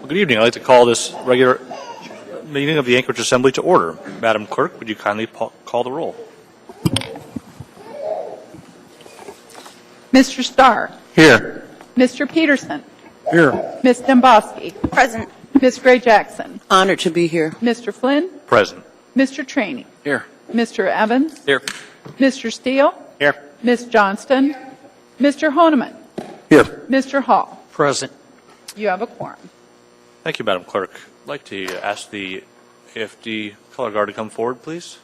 Well, good evening. I'd like to call this regular meeting of the Anchorage Assembly to order. Madam Clerk, would you kindly call the roll? Mr. Starr. Here. Mr. Peterson. Here. Ms. Domboski. Present. Ms. Gray Jackson. Honored to be here. Mr. Flynn. Present. Mr. Trainey. Here. Mr. Evans. Here. Mr. Steele. Here. Ms. Johnston. Mr. Honeman. Here. Mr. Hall. Present. You have a quorum. Thank you, Madam Clerk. I'd like to ask the AFD color guard to come forward, please.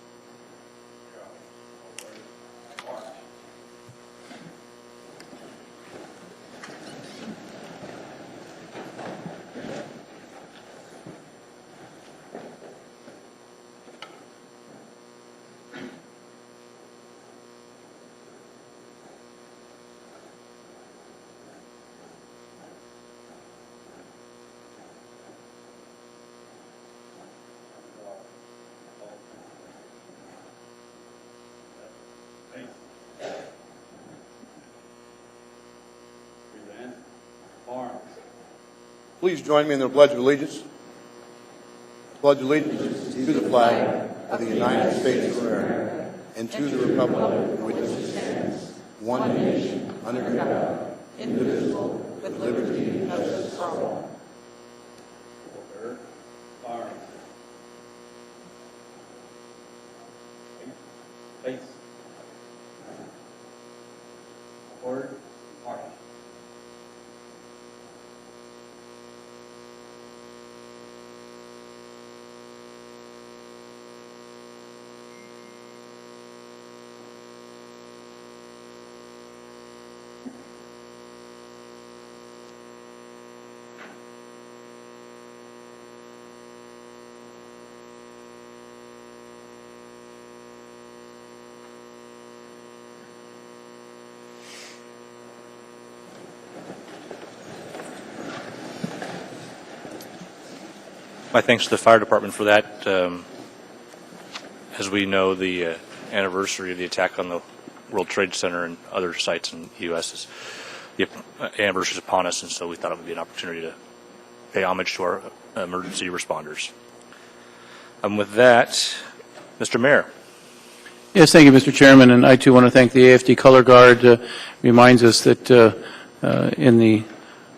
Please join me in the Pledge of Allegiance. Pledge allegiance to the flag of the United States of America and to the republic for which it stands, one nation, under God, indivisible, with liberty and justice for all. Face. Forward. March. My thanks to the fire department for that. As we know, the anniversary of the attack on the World Trade Center and other sites in the U.S. is the anniversary is upon us, and so we thought it would be an opportunity to pay homage to our emergency responders. With that, Mr. Mayor. Yes, thank you, Mr. Chairman, and I too want to thank the AFD Color Guard. Reminds us that in the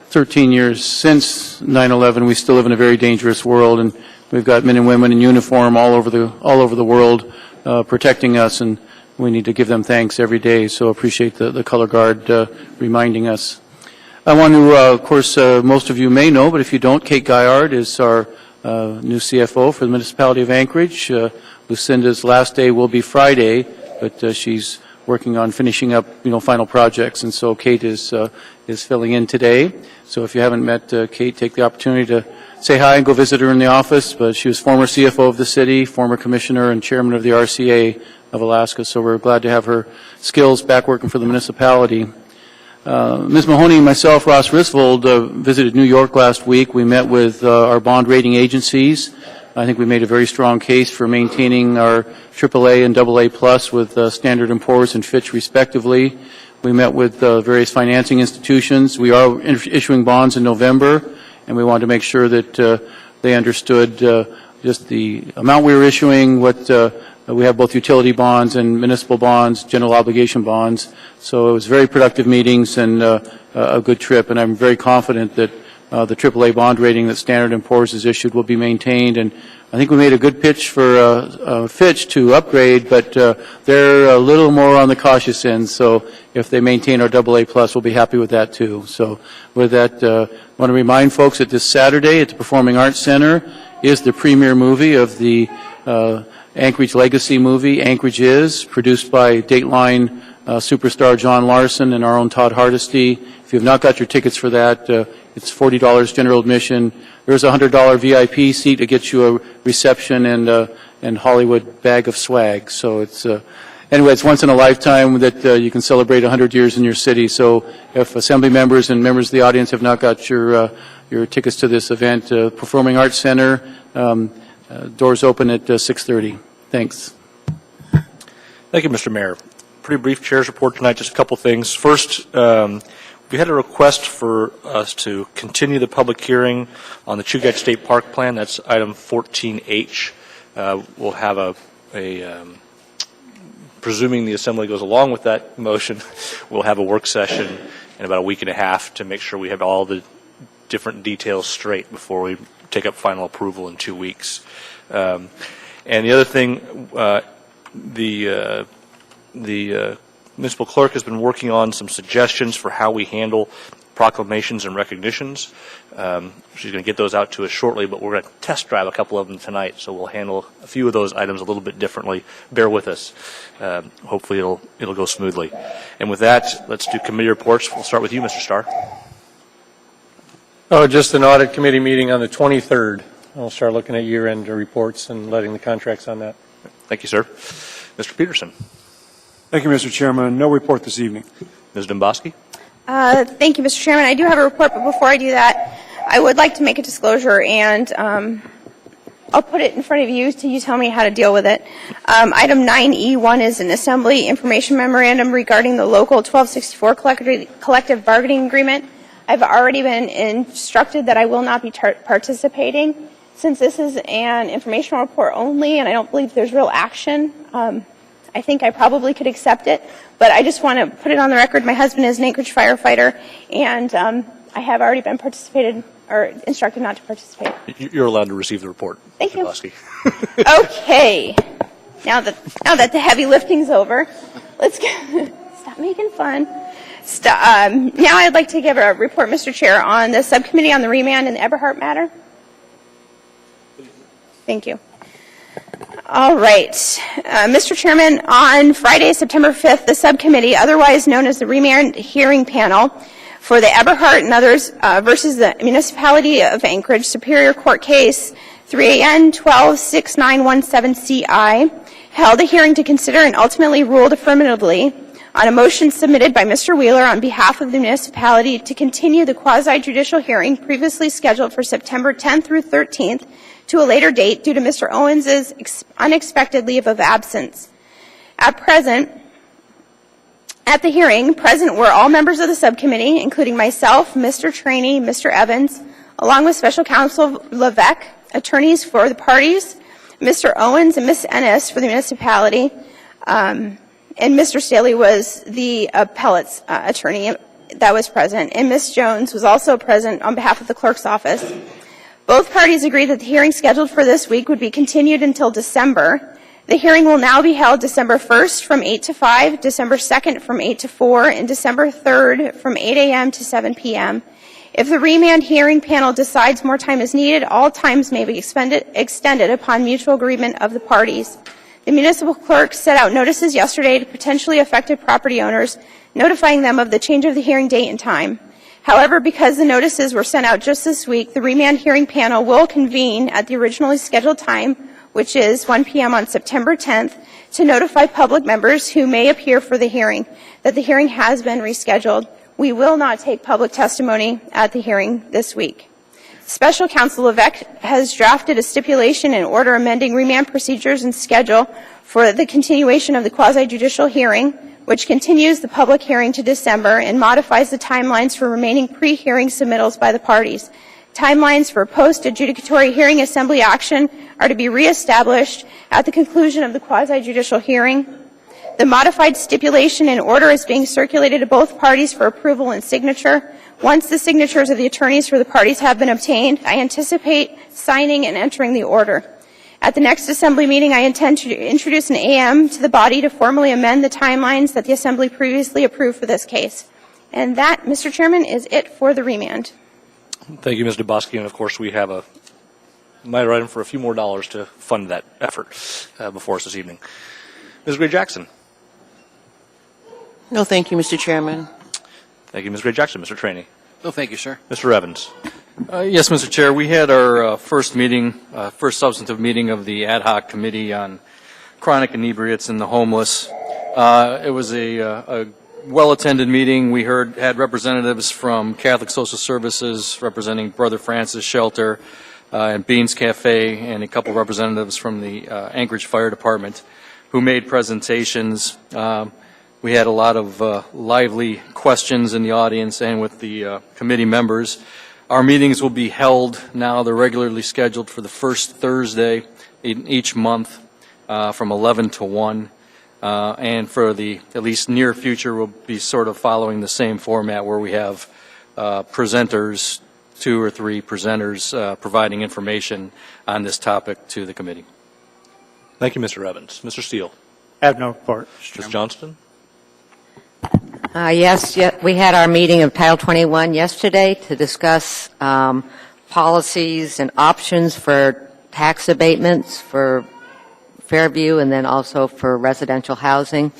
13 years since 9/11, we still live in a very dangerous world, and we've got men and women in uniform all over the world protecting us, and we need to give them thanks every day. So appreciate the Color Guard reminding us. I want to, of course, most of you may know, but if you don't, Kate Guyard is our new CFO for the municipality of Anchorage. Lucinda's last day will be Friday, but she's working on finishing up, final projects, and so Kate is filling in today. So if you haven't met Kate, take the opportunity to say hi and go visit her in the office. But she was former CFO of the city, former commissioner and chairman of the RCA of Alaska, so we're glad to have her skills back working for the municipality. Ms. Mahoney and myself, Ross Risvold, visited New York last week. We met with our bond rating agencies. I think we made a very strong case for maintaining our AAA and AA plus with Standard & Poor's and Fitch respectively. We met with various financing institutions. We are issuing bonds in November, and we wanted to make sure that they understood just the amount we were issuing, what we have both utility bonds and municipal bonds, general obligation bonds. So it was very productive meetings and a good trip, and I'm very confident that the AAA bond rating that Standard & Poor's has issued will be maintained. And I think we made a good pitch for Fitch to upgrade, but they're a little more on the cautious end. So if they maintain our AA plus, we'll be happy with that too. So with that, I want to remind folks that this Saturday at the Performing Arts Center is the premiere movie of the Anchorage Legacy movie, Anchorage Is, produced by Dateline superstar John Larson and our own Todd Hardesty. If you have not got your tickets for that, it's $40 general admission. There's a $100 VIP seat to get you a reception and Hollywood bag of swag. So it's anyway, it's once in a lifetime that you can celebrate 100 years in your city. So if assembly members and members of the audience have not got your tickets to this event, Performing Arts Center, doors open at 6:30. Thanks. Thank you, Mr. Mayor. Pretty brief chair's report tonight, just a couple things. First, we've We had a request for us to continue the public hearing on the Chugach State Park Plan. That's item 14H. We'll have presuming the Assembly goes along with that motion, we'll have a work session in about a week and a half to make sure we have all the different details straight before we take up final approval in 2 weeks. And the other thing, the municipal clerk has been working on some suggestions for how we handle proclamations and recognitions. She's going to get those out to us shortly, but we're going to test drive a couple of them tonight, so we'll handle a few of those items a little bit differently. Bear with us. Hopefully it'll go smoothly. And with that, let's do committee reports. We'll start with you, Mr. Starr. Oh, just an audit committee meeting on the 23rd. I'll start looking at year-end reports and letting the contracts on that. Thank you, sir. Mr. Peterson. Thank you, Mr. Chairman. No report this evening. Ms. Domboski. Thank you, Mr. Chairman. I do have a report, but before I do that, I would like to make a disclosure, and I'll put it in front of you to tell me how to deal with it. Item 9E1 is an Assembly Information Memorandum regarding the Local 1264 Collective Bargaining Agreement. I've already been instructed that I will not be participating. Since this is an informational report only, and I don't believe there's real action, I think I probably could accept it, but I just want to put it on the record. My husband is an Anchorage firefighter, and I have already been instructed not to participate. You're allowed to receive the report. Thank you. Domboski. Okay. Now that the heavy lifting's over, let's stop making fun. Now I'd like to give a report, Mr. Chair, on the subcommittee on the remand and the Eberhardt matter. Thank you. All right. Mr. Chairman, on Friday, September 5th, the subcommittee, otherwise known as the Remand Hearing Panel for the Eberhardt and others versus the Municipality of Anchorage Superior Court Case 3AN 126917CI, held a hearing to consider and ultimately ruled affirmatively on a motion submitted by Mr. Wheeler on behalf of the municipality to continue the quasi-judicial hearing previously scheduled for September 10th through 13th to a later date due to Mr. Owens' unexpected leave of absence. At the hearing, present were all members of the subcommittee, including myself, Mr. Traney, Mr. Evans, along with Special Counsel Levesque, attorneys for the parties, Mr. Owens and Ms. Ennis for the municipality, and Mr. Staley was the appellate's attorney that was present, and Ms. Jones was also present on behalf of the clerk's office. Both parties agreed that the hearing scheduled for this week would be continued until December. The hearing will now be held December 1st from 8 to 5, December 2nd from 8 to 4, and December 3rd from 8 a.m. to 7 p.m. If the remand hearing panel decides more time is needed, all times may be extended upon mutual agreement of the parties. The municipal clerk set out notices yesterday to potentially affected property owners, notifying them of the change of the hearing date and time. However, because the notices were sent out just this week, the remand hearing panel will convene at the originally scheduled time, which is 1 p.m. on September 10th, to notify public members who may appear for the hearing that the hearing has been rescheduled. We will not take public testimony at the hearing this week. Special Counsel Levesque has drafted a stipulation and order amending remand procedures and schedule for the continuation of the quasi-judicial hearing, which continues the public hearing to December and modifies the timelines for remaining pre-hearing submittals by the parties. Timelines for post-adjudicatory hearing assembly action are to be reestablished at the conclusion of the quasi-judicial hearing. The modified stipulation and order is being circulated to both parties for approval and signature. Once the signatures of the attorneys for the parties have been obtained, I anticipate signing and entering the order. At the next Assembly meeting, I intend to introduce an AM to the body to formally amend the timelines that the Assembly previously approved for this case. And that, Mr. Chairman, is it for the remand. Thank you, Ms. Domboski. And of course, we have a minor item for a few more dollars to fund that effort before us this evening. Ms. Gray-Jackson. No, thank you, Mr. Chairman. Thank you, Ms. Gray-Jackson. Mr. Traney. No, thank you, sir. Mr. Evans. Yes, Mr. Chair. We had our first substantive meeting of the ad hoc committee on chronic inebriates and the homeless. It was a well-attended meeting. We had representatives from Catholic Social Services representing Brother Francis Shelter and Beans Cafe, and a couple representatives from the Anchorage Fire Department who made presentations. We had a lot of lively questions in the audience and with the committee members. Our meetings will be held now, they're regularly scheduled for the first Thursday in each month from 11 to 1. And for the at least near future, we'll be sort of following the same format where we have presenters, 2 or 3 presenters providing information on this topic to the committee. Thank you, Mr. Evans. Mr. Steele. I have no report. Ms. Johnston. Yes, we had our meeting of Title 21 yesterday to discuss policies and options for tax abatements for Fairview and then also for residential housing.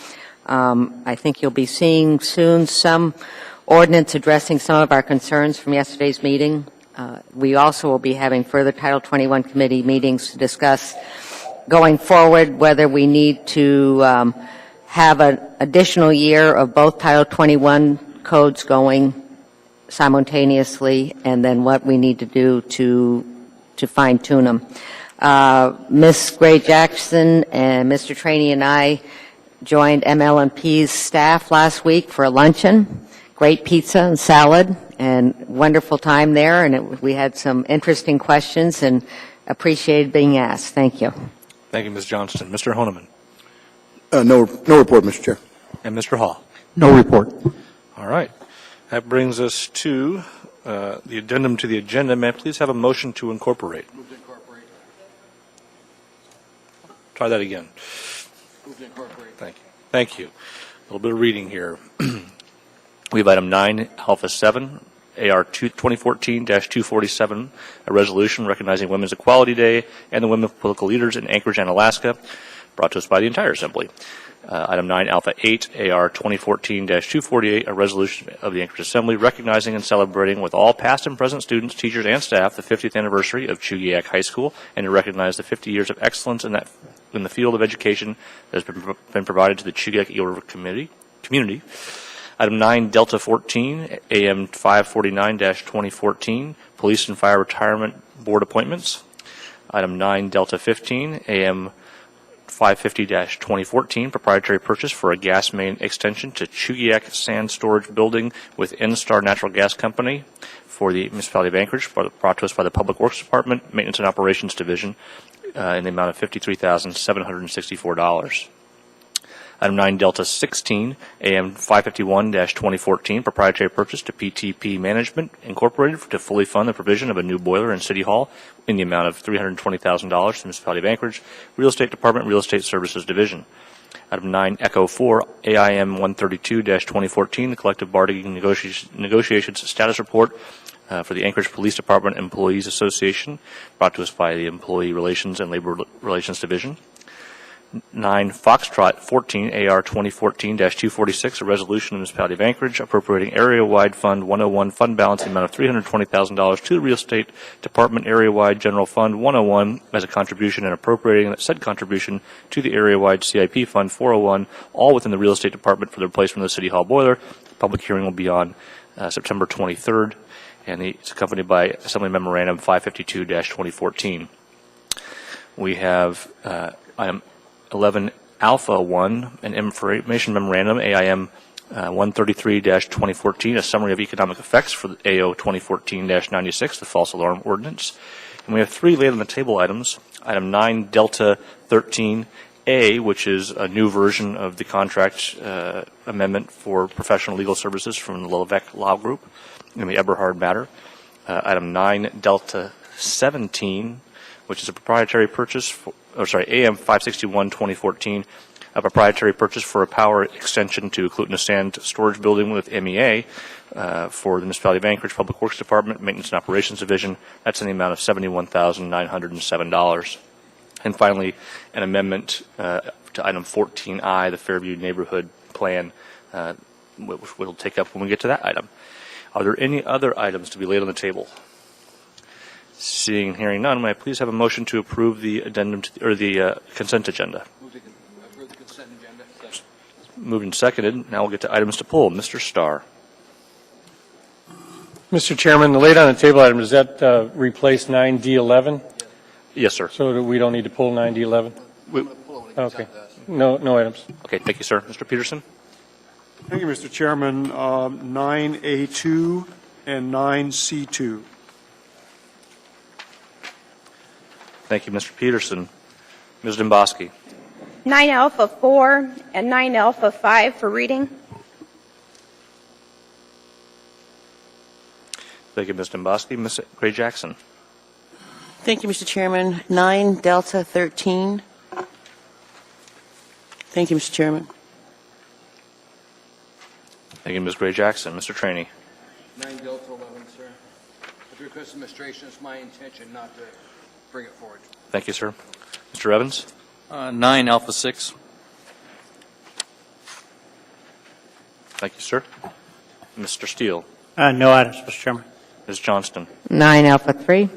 I think you'll be seeing soon some ordinance addressing some of our concerns from yesterday's meeting. We also will be having further Title 21 committee meetings to discuss going forward whether we need to have an additional year of both Title 21 codes going simultaneously, and then what we need to do to fine-tune them. Ms. Gray Jackson and Mr. Trainee and I joined MLMP's staff last week for a luncheon. Great pizza and salad, and wonderful time there, and we had some interesting questions and appreciated being asked. Thank you. Thank you, Ms. Johnston. Mr. Honeman. No report, Mr. Chair. And Mr. Hall. No report. All right. That brings us to the addendum to the agenda. May I please have a motion to incorporate? Move to incorporate. Try that again. Move to incorporate. Thank you. Thank you. A little bit of reading here. We have item 9, Alpha 7, AR 2014-247, a resolution recognizing Women's Equality Day and the women political leaders in Anchorage and Alaska, brought to us by the entire Assembly. Item 9, Alpha 8, AR 2014-248, a resolution of the Anchorage Assembly recognizing and celebrating with all past and present students, teachers, and staff the 50th anniversary of Chugiak High School, and to recognize the 50 years of excellence in the field of education that has been provided to the Chugiak Eel River community. Item 9, Delta 14, AM 549-2014, Police and Fire Retirement Board appointments. Item 9, Delta 15, AM 550-2014, proprietary purchase for a gas main extension to Chugiak Sand Storage Building with N-Star Natural Gas Company for the Municipality of Anchorage, brought to us by the Public Works Department, Maintenance and Operations Division, in the amount of $53,764. Item 9, Delta 16, AM 551-2014, proprietary purchase to PTP Management, Incorporated, to fully fund the provision of a new boiler in City Hall in the amount of $320,000 to the Municipality of Anchorage, Real Estate Department, Real Estate Services Division. Item 9, Echo 4, AIM 132-2014, the collective bargaining negotiations status report for the Anchorage Police Department Employees Association, brought to us by the Employee Relations and Labor Relations Division. 9, Foxtrot 14, AR 2014-246, a resolution of the Municipality of Anchorage appropriating area-wide Fund 101 fund balance in the amount of $320,000 to the Real Estate Department area-wide General Fund 101 as a contribution and appropriating said contribution to the area-wide CIP Fund 401, all within the Real Estate Department for the replacement of the City Hall boiler. The public hearing will be on September 23rd, and it's accompanied by Assembly Memorandum 552-2014. We have item 11, Alpha 1, an information memorandum, AIM 133-2014, a summary of economic effects for the AO 2014-96, the false alarm ordinance. And we have 3 laid on the table items. Item 9, Delta 13A, which is a new version of the contract amendment for professional legal services from the Levesque Law Group in the Eberhard matter. Item 9, Delta 17, which is a proprietary purchase AM 561-2014, a proprietary purchase for a power extension to Clutina Sand Storage Building with MEA for the Municipality of Anchorage Public Works Department, Maintenance and Operations Division. That's in the amount of $71,907. And finally, an amendment to item 14I, the Fairview Neighborhood Plan, which we'll take up when we get to that item. Are there any other items to be laid on the table? Seeing and hearing none, may I please have a motion to approve the addendum to the consent agenda? Move to approve the consent agenda. Moved and seconded. Now we'll get to items to pull. Mr. Starr. Mr. Chairman, the laid on the table item, does that replace 9D11? Yes, sir. So we don't need to pull 9D11? Okay. No items. Okay, thank you, sir. Mr. Peterson? Thank you, Mr. Chairman. 9A2 and 9C2. Thank you, Mr. Peterson. Ms. Domboski. 9 Alpha 4 and 9 Alpha 5 for reading. Thank you, Ms. Domboski. Ms. Gray Jackson. Thank you, Mr. Chairman. 9 Delta 13. Thank you, Mr. Chairman. Thank you, Ms. Gray Jackson. Mr. Trainee. 9 Delta 11, sir. At the request of the administration, it's my intention not to bring it forward. Thank you, sir. Mr. Evans. 9 Alpha 6. Thank you, sir. Mr. Steele. No items, Mr. Chairman. Ms. Johnston. 9 Alpha 3.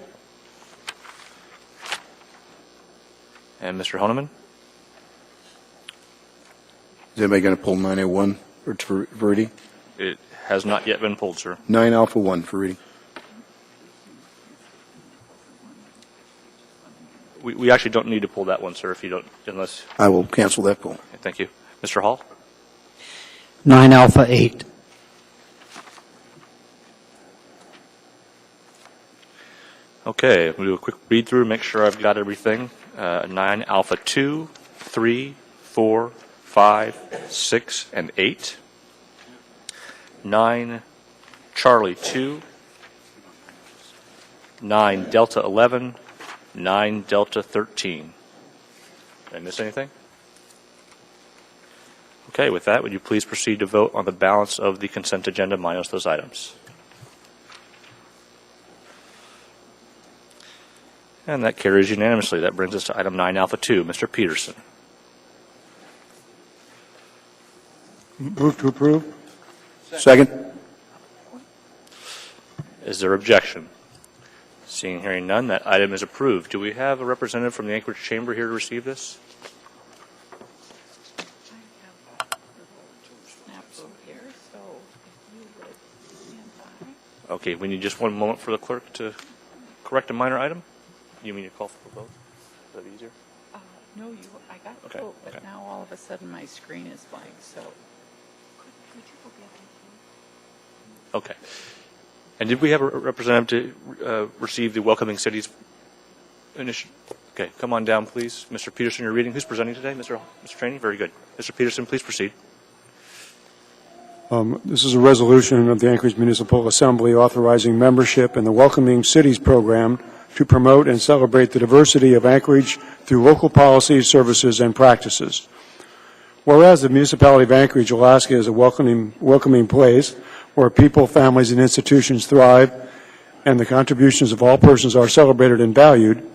And Mr. Honeman. Is anybody going to pull 9A1 for reading? It has not yet been pulled, sir. 9 Alpha 1 for reading. We actually don't need to pull that one, sir, if you don't, unless. I will cancel that pull. Okay, thank you. Mr. Hall. 9 Alpha 8. Okay, we'll do a quick read through, make sure I've got everything. 9 Alpha 2, 3, 4, 5, 6, and 8. 9 Charlie 2. 9 Delta 11. 9 Delta 13. Did I miss anything? Okay, with that, would you please proceed to vote on the balance of the consent agenda minus those items? And that carries unanimously. That brings us to item 9 Alpha 2. Mr. Peterson. Move to approve. Second. Is there objection? Seeing and hearing none, that item is approved. Do we have a representative from the Anchorage Chamber here to receive this? Okay, we need just one moment for the clerk to correct a minor item. You mean to call for a vote? Is that easier? No, I got the Okay, vote, but okay. now all of a sudden my screen is blank, so. Okay. And did we have a representative to receive the Welcoming Cities initiative? Okay, come on down, please. Mr. Peterson, you're reading. Who's presenting today? Mr. Trainee? Very good. Mr. Peterson, please proceed. This is a resolution of the Anchorage Municipal Assembly authorizing membership in the Welcoming Cities program to promote and celebrate the diversity of Anchorage through local policies, services, and practices. Whereas the municipality of Anchorage, Alaska is a welcoming place where people, families, and institutions thrive, and the contributions of all persons are celebrated and valued,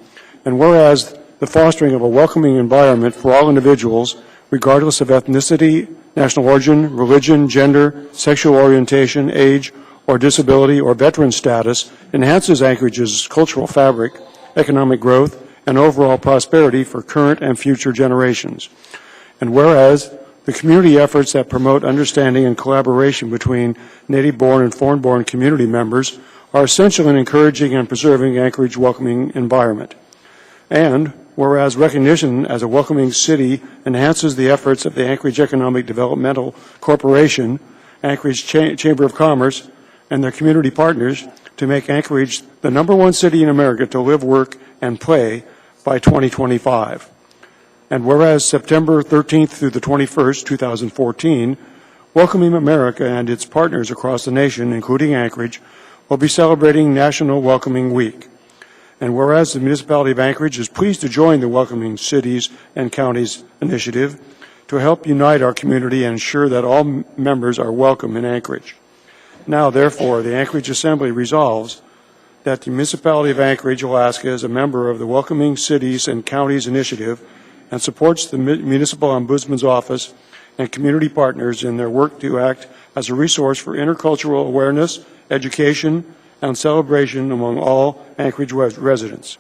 and whereas the fostering of a welcoming environment for all individuals, regardless of ethnicity, national origin, religion, gender, sexual orientation, age, or disability, or veteran status, enhances Anchorage's cultural fabric, economic growth, and overall prosperity for current and future generations. And whereas the community efforts that promote understanding and collaboration between native-born and foreign-born community members are essential in encouraging and preserving Anchorage's welcoming environment. And whereas recognition as a welcoming city enhances the efforts of the Anchorage Economic Developmental Corporation, Anchorage Chamber of Commerce, and their community partners to make Anchorage the #1 city in America to live, work, and play by 2025. And whereas September 13th through the 21st, 2014, Welcoming America and its partners across the nation, including Anchorage, will be celebrating National Welcoming Week. And whereas the municipality of Anchorage is pleased to join the Welcoming Cities and Counties initiative to help unite our community and ensure that all members are welcome in Anchorage. Now, therefore, the Anchorage Assembly resolves that the municipality of Anchorage, Alaska, is a member of the Welcoming Cities and Counties initiative and supports the Municipal Ombudsman's Office and community partners in their work to act as a resource for intercultural awareness, education, and celebration among all Anchorage residents.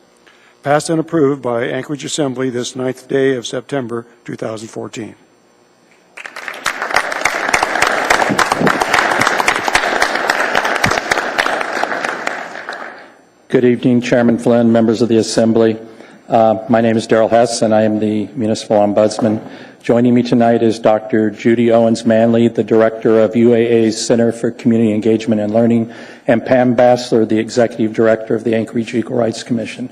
Passed and approved by Anchorage Assembly this 9th day of September 2014. Good evening, Chairman Flynn, members of the Assembly. My name is Darrell Hess, and I am the Municipal Ombudsman. Joining me tonight is Dr. Judy Owens-Manley, the Director of UAA's Center for Community Engagement and Learning, and Pam Bassler, the Executive Director of the Anchorage Equal Rights Commission.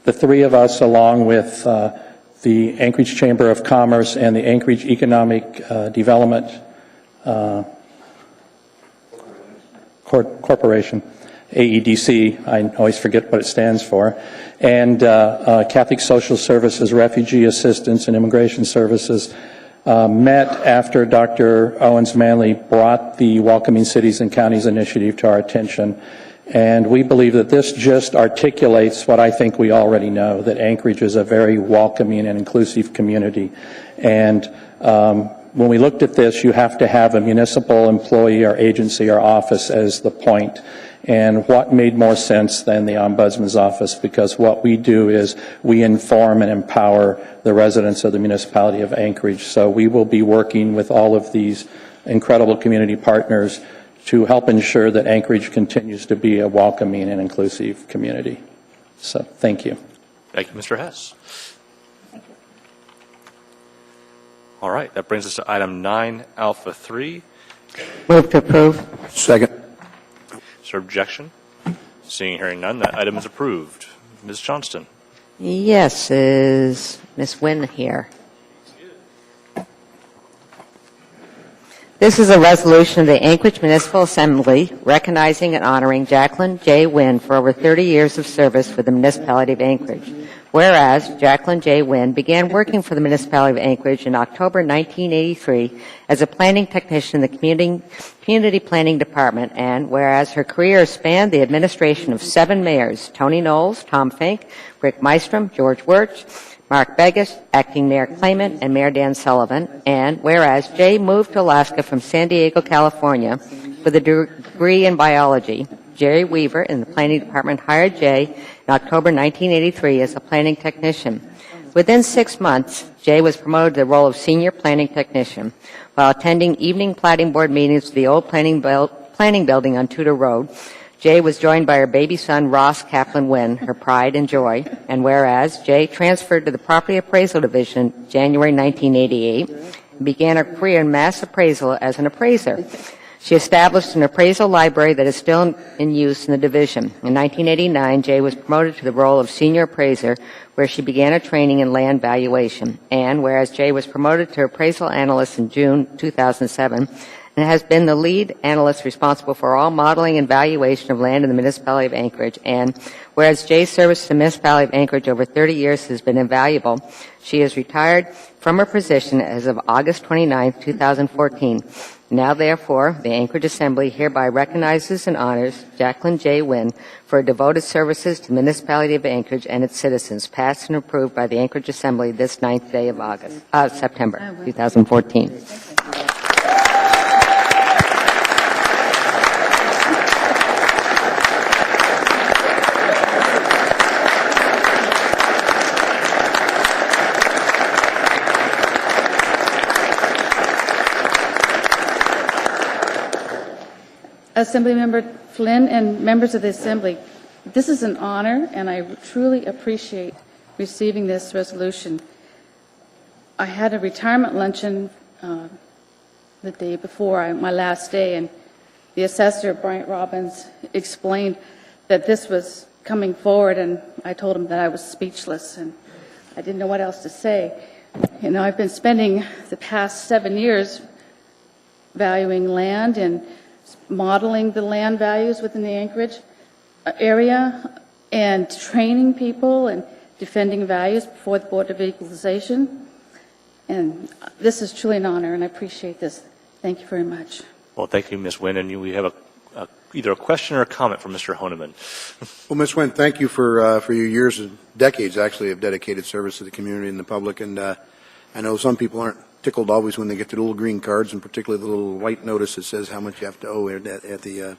The three of us, along with the Anchorage Chamber of Commerce and the Anchorage Economic Development Corporation, AEDC, I always forget what it stands for, and Catholic Social Services, Refugee Assistance, and Immigration Services met after Dr. Owens-Manley brought the Welcoming Cities and Counties initiative to our attention. And we believe that this just articulates what I think we already know, that Anchorage is a very welcoming and inclusive community. And when we looked at this, you have to have a municipal employee or agency or office as the point. And what made more sense than the Ombudsman's office, because what we do is we inform and empower the residents of the municipality of Anchorage. So we will be working with all of these incredible community partners to help ensure that Anchorage continues to be a welcoming and inclusive community. So thank you. Thank you, Mr. Hess. All right, that brings us to item 9 Alpha 3. Move to approve. Second. Is there objection? Seeing and hearing none, that item is approved. Ms. Johnston. Yes, is Ms. Wynn here? This is a resolution of the Anchorage Municipal Assembly recognizing and honoring Jacqueline J. Wynn for over 30 years of service for the municipality of Anchorage. Whereas Jacqueline J. Wynn began working for the municipality of Anchorage in October 1983 as a planning technician in the Community Planning Department, and whereas her career spanned the administration of 7 mayors, Tony Knowles, Tom Fink, Rick Mystrom, George Wirch, Mark Begas, Acting Mayor Clayman, and Mayor Dan Sullivan, and whereas Jay moved to Alaska from San Diego, California with a degree in biology, Jerry Weaver in the Planning Department hired Jay in October 1983 as a planning technician. Within 6 months, Jay was promoted to the role of senior planning technician. While attending evening planning board meetings at the old planning building on Tudor Road, Jay was joined by her baby son, Ross Kaplan Wynn, her pride and joy. And whereas Jay transferred to the Property Appraisal Division January 1988 and began her career in mass appraisal as an appraiser. She established an appraisal library that is still in use in the division. In 1989, Jay was promoted to the role of senior appraiser, where she began her training in land valuation. And whereas Jay was promoted to appraisal analyst in June 2007, and has been the lead analyst responsible for all modeling and valuation of land in the municipality of Anchorage. And whereas Jay's service to the municipality of Anchorage over 30 years has been invaluable, she is retired from her position as of August 29, 2014. Now, therefore, the Anchorage Assembly hereby recognizes and honors Jacqueline J. Wynn for her devoted services to the municipality of Anchorage and its citizens, passed and approved by the Anchorage Assembly this 9th day of September 2014. Assemblymember Flynn and members of the Assembly, this is an honor, and I truly appreciate receiving this resolution. I had a retirement luncheon the day before my last day, and the assessor, Bryant Robbins, explained that this was coming forward, and I told him that I was speechless, and I didn't know what else to say. You know, I've been spending the past 7 years valuing land and modeling the land values within the Anchorage area and training people and defending values before the Board of Equalization. And this is truly an honor, and I appreciate this. Thank you very much. Well, thank you, Ms. Wynn. And we have either a question or a comment from Mr. Honeman. Well, Ms. Wynn, thank you for your years and decades, actually, of dedicated service to the community and the public. And I know some people aren't tickled always when they get the little green cards, and particularly the little white notice that says how much you have to owe at the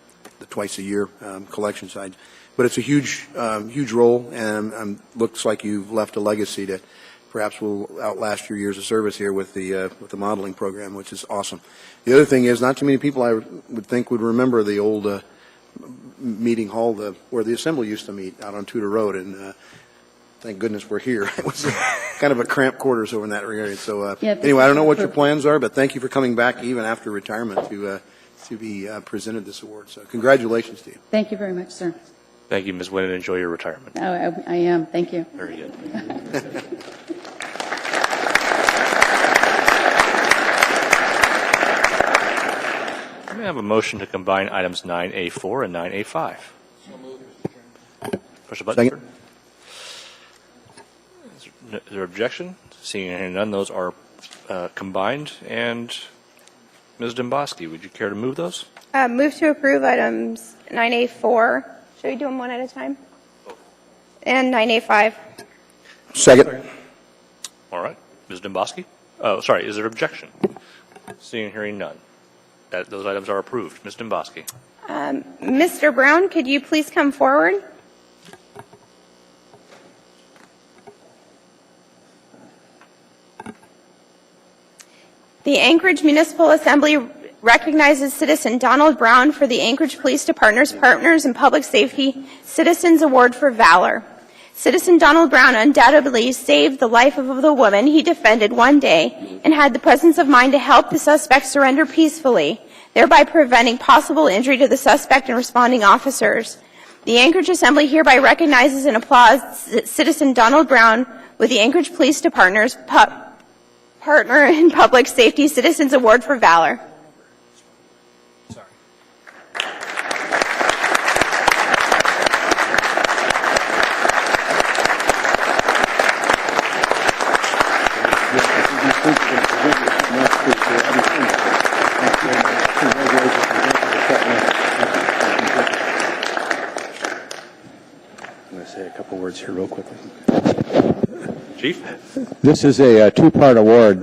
twice a year collection side. But it's a huge role, and looks like you've left a legacy that perhaps will outlast your years of service here with the modeling program, which is awesome. The other thing is, not too many people I would think would remember the old meeting hall where the assembly used to meet out on Tudor Road, and thank goodness we're here. It was kind of a cramped quarters over in that area. So Yeah, this anyway, I don't know is what your for- plans are, but thank you for coming back even after retirement to be presented this award. So congratulations to you. Thank you very much, sir. Thank you, Ms. Wynn, and enjoy your retirement. Oh, I am. Thank you. Very good. May I have a motion to combine items 9A4 and 9A5? Commissioner Butler? Second. Is there objection? Seeing none, those are combined. And Ms. Domboski, would you care to move those? Move to approve items 9A4. Should we do them one at a time? And 9A5. Second. All right. Ms. Domboski? Oh, sorry. Is there objection? Seeing and hearing none. Those items are approved. Ms. Domboski? Mr. Brown, could you please come forward? The Anchorage Municipal Assembly recognizes citizen Donald Brown for the Anchorage Police Department's Partners in Public Safety Citizens Award for Valor. Citizen Donald Brown undoubtedly saved the life of the woman he defended one day and had the presence of mind to help the suspect surrender peacefully, thereby preventing possible injury to the suspect and responding officers. The Anchorage Assembly hereby recognizes and applauds citizen Donald Brown with the Anchorage Police Department's Partner in Public Safety Citizens Award for Valor. I'm going to say a couple words here real quickly. Chief? This is a two-part award.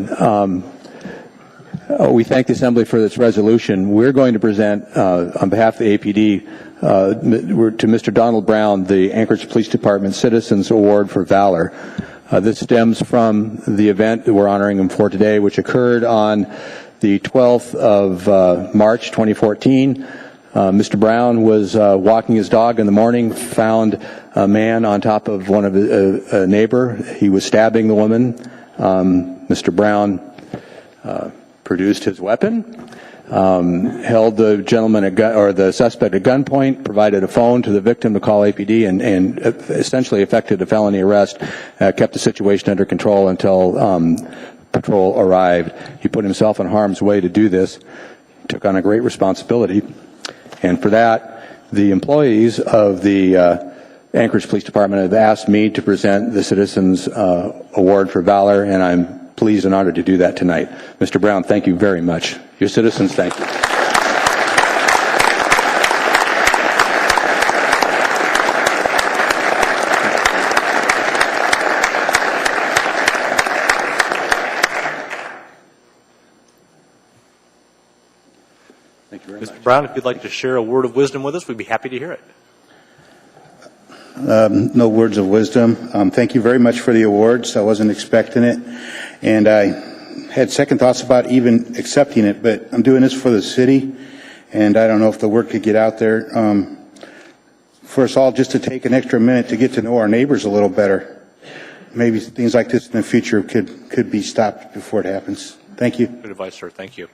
We thank the Assembly for this resolution. We're going to present, on behalf of the APD, to Mr. Donald Brown, the Anchorage Police Department Citizens Award for Valor. This stems from the event that we're honoring him for today, which occurred on the 12th of March 2014. Mr. Brown was walking his dog in the morning, found a man on top of one of a neighbor. He was stabbing the woman. Mr. Brown produced his weapon, held the gentleman or the suspect at gunpoint, provided a phone to the victim to call APD, and essentially effected a felony arrest, kept the situation under control until patrol arrived. He put himself in harm's way to do this, took on a great responsibility. And for that, the employees of the Anchorage Police Department have asked me to present the Citizens Award for Valor, and I'm pleased and honored to do that tonight. Mr. Brown, thank you very much. Your citizens, thank you. Thank you very much. Mr. Brown, if you'd like to share a word of wisdom with us, we'd be happy to hear it. No words of wisdom. Thank you very much for the awards. I wasn't expecting it, and I had second thoughts about even accepting it, but I'm doing this for the city, and I don't know if the word could get out there. For us all just to take an extra minute to get to know our neighbors a little better. Maybe things like this in the future could be stopped before it happens. Thank you. Good advice, sir. Thank you.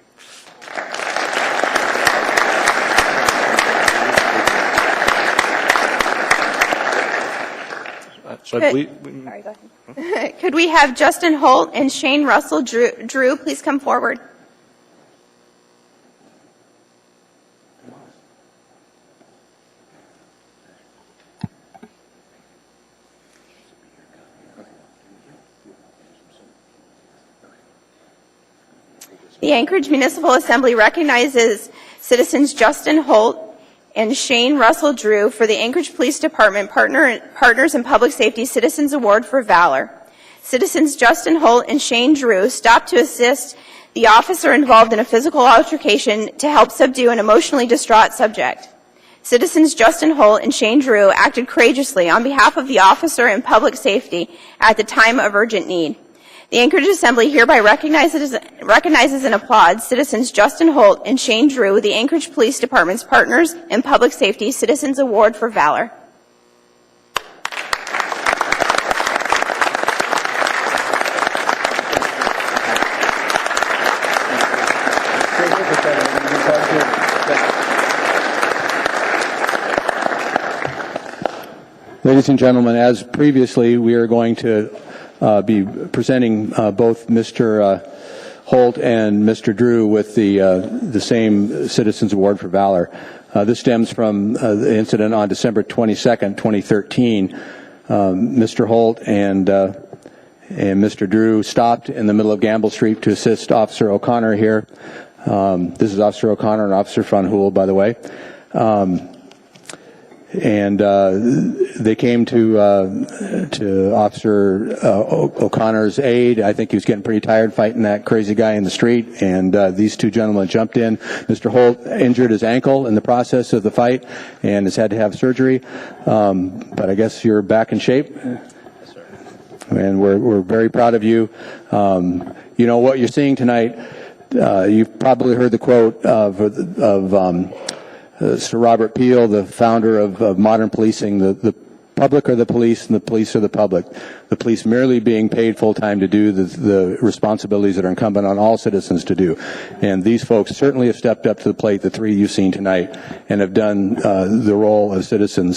So I believe, Sorry, go ahead. Could we have Justin Holt and Shane Russell Drew please come forward? The Anchorage Municipal Assembly recognizes citizens Justin Holt and Shane Russell Drew for the Anchorage Police Department Partners in Public Safety Citizens Award for Valor. Citizens Justin Holt and Shane Drew stopped to assist the officer involved in a physical altercation to help subdue an emotionally distraught subject. Citizens Justin Holt and Shane Drew acted courageously on behalf of the officer in public safety at the time of urgent need. The Anchorage Assembly hereby recognizes and applauds citizens Justin Holt and Shane Drew with the Anchorage Police Department's Partners in Public Safety Citizens Award for Valor. Ladies and gentlemen, as previously, we are going to be presenting both Mr. Holt and Mr. Drew with the same Citizens Award for Valor. This stems from the incident on December 22nd, 2013. Mr. Holt and Mr. Drew stopped in the middle of Gamble Street to assist Officer O'Connor here. This is Officer O'Connor and Officer Van Hoel, by the way. They came to Officer O'Connor's aid. I think he was getting pretty tired fighting that crazy guy in the street, and these two gentlemen jumped in. Mr. Holt injured his ankle in the process of the fight and has had to have surgery, but I guess you're back in shape. And we're very proud of you. You know, what you're seeing tonight, you've probably heard the quote of Sir Robert Peel, the founder of modern policing: the public are the police and the police are the public. The police merely being paid full-time to do the responsibilities that are incumbent on all citizens to do. And these folks certainly have stepped up to the plate, the three you've seen tonight, and have done the role of citizen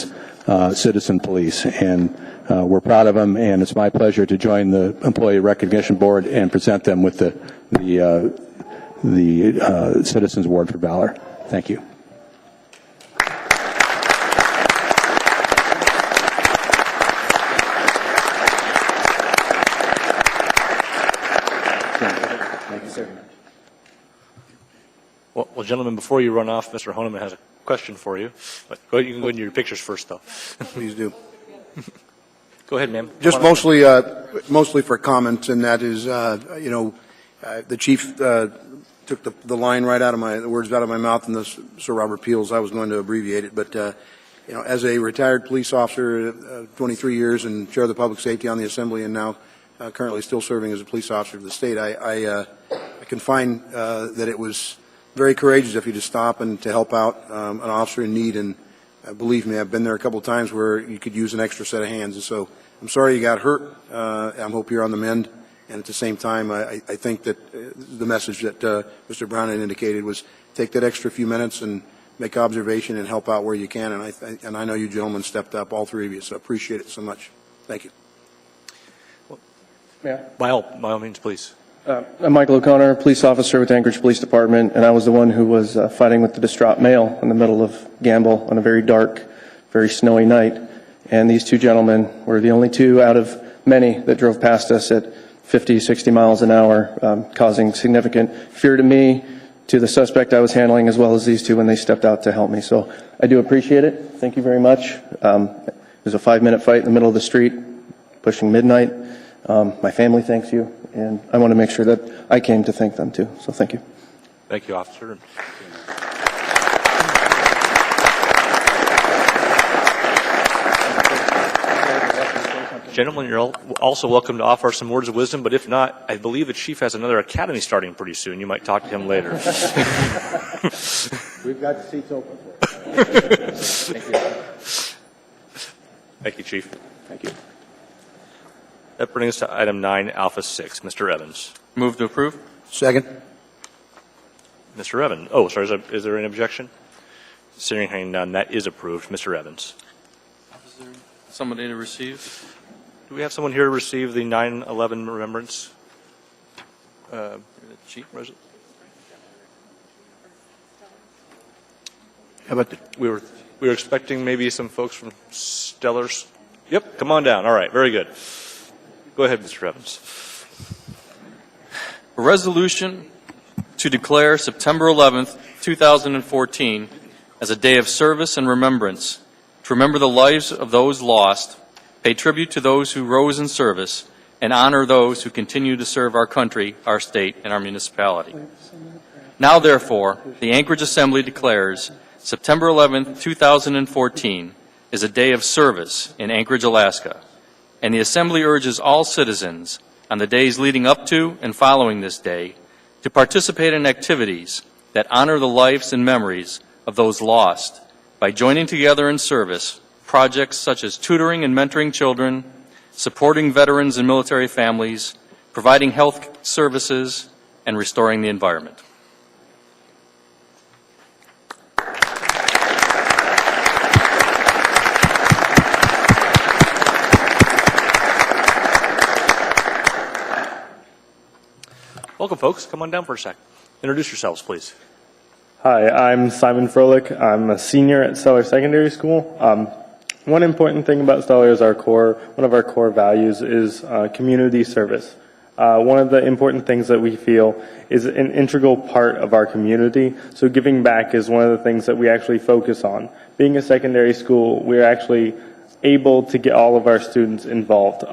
police. And we're proud of them, and it's my pleasure to join the Employee Recognition Board and present them with the Citizens Award for Valor. Thank you. Well, gentlemen, before you run off, Mr. Honeman has a question for you. But you can go into your pictures first, though. Please do. Go ahead, ma'am. Just mostly for comment, and that is, the chief took the line right out of the words out of my mouth in this Sir Robert Peel's. I was going to abbreviate it, but as a retired police officer, 23 years, and chair of the public safety on the Assembly, and now currently still serving as a police officer of the state, I can find that it was very courageous of you to stop and to help out an officer in need. And believe me, I've been there a couple of times where you could use an extra set of hands. And so I'm sorry you got hurt. I hope you're on the mend. And at the same time, I think that the message that Mr. Brown had indicated was take that extra few minutes and make observation and help out where you can. And I know you gentlemen stepped up, all three of you, so I appreciate it so much. Thank you. By all means, please. I'm Michael O'Connor, police officer with Anchorage Police Department, and I was the one who was fighting with the distraught male in the middle of Gamble on a very dark, very snowy night. And these two gentlemen were the only two out of many that drove past us at 50, 60 miles an hour, causing significant fear to me, to the suspect I was handling, as well as these two when they stepped out to help me. So I do appreciate it. Thank you very much. It was a 5-minute fight in the middle of the street, pushing midnight. My family thanks you, and I want to make sure that I came to thank them too. So thank you. Thank you, officer. Gentlemen, you're also welcome to offer some words of wisdom, but if not, I believe the chief has another academy starting pretty soon. You might talk to him later. We've got the seats open for Thank you. Thank you, Chief. Thank you. That brings us to item 9, Alpha 6. Mr. Evans. Move to approve. Second. Mr. Evans. Oh, sorry, is there an objection? Seeing none, that is approved. Mr. Evans. Is there somebody to receive? Do we have someone here to receive the 9/11 remembrance? Chief? How about we were expecting maybe some folks from Stellars. Yep, come on down. All right, very good. Go ahead, Mr. Evans. A resolution to declare September 11th, 2014 as a day of service and remembrance, to remember the lives of those lost, pay tribute to those who rose in service, and honor those who continue to serve our country, our state, and our municipality. Now, therefore, the Anchorage Assembly declares September 11th, 2014 is a day of service in Anchorage, Alaska, and the Assembly urges all citizens on the days leading up to and following this day to participate in activities that honor the lives and memories of those lost by joining together in service projects such as tutoring and mentoring children, supporting veterans and military families, providing health services, and restoring the environment. Welcome, folks. Come on down for a sec. Introduce yourselves, please. Hi, I'm Simon Froelich. I'm a senior at Stellar Secondary School. One important thing about Stellar is one of our core values is community service. One of the important things that we feel is an integral part of our community. So giving back is one of the things that we actually focus on. Being a secondary school, we're actually able to get all of our students involved.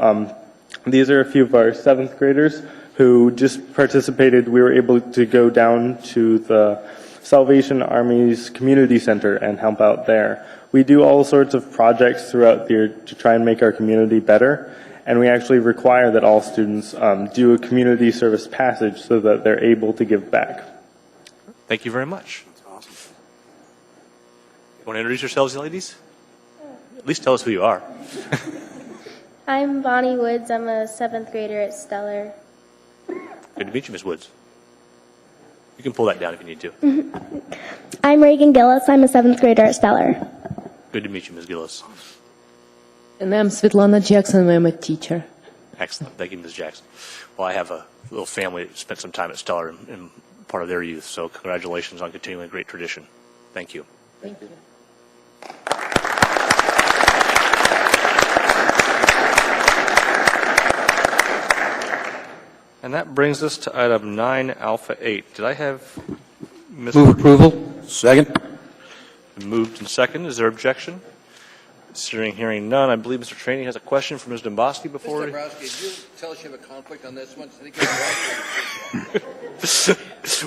These are a few of our 7th graders who just participated. We were able to go down to the Salvation Army's community center and help out there. We do all sorts of projects throughout the year to try and make our community better, and we actually require that all students do a community service passage so that they're able to give back. Thank you very much. That's awesome. You want to introduce yourselves, ladies? At least tell us who you are. I'm Bonnie Woods. I'm a 7th grader at Stellar. Good to meet you, Ms. Woods. You can pull that down if you need to. I'm Reagan Gillis. I'm a 7th grader at Stellar. Good to meet you, Ms. Gillis. And I'm Svetlana Jackson. I'm a teacher. Excellent. Thank you, Ms. Jackson. Well, I have a little family that spent some time at Stellar in part of their youth, so congratulations on continuing a great tradition. Thank you. Thank you. And that brings us to item 9 Alpha 8. Did I have Ms. Move approval. Second. Moved and second. Is there objection? Hearing none, I believe Mr. Trainee has a question for Ms. Dombrowski before. Mr. Dombrowski, did you tell us you have a conflict on this one?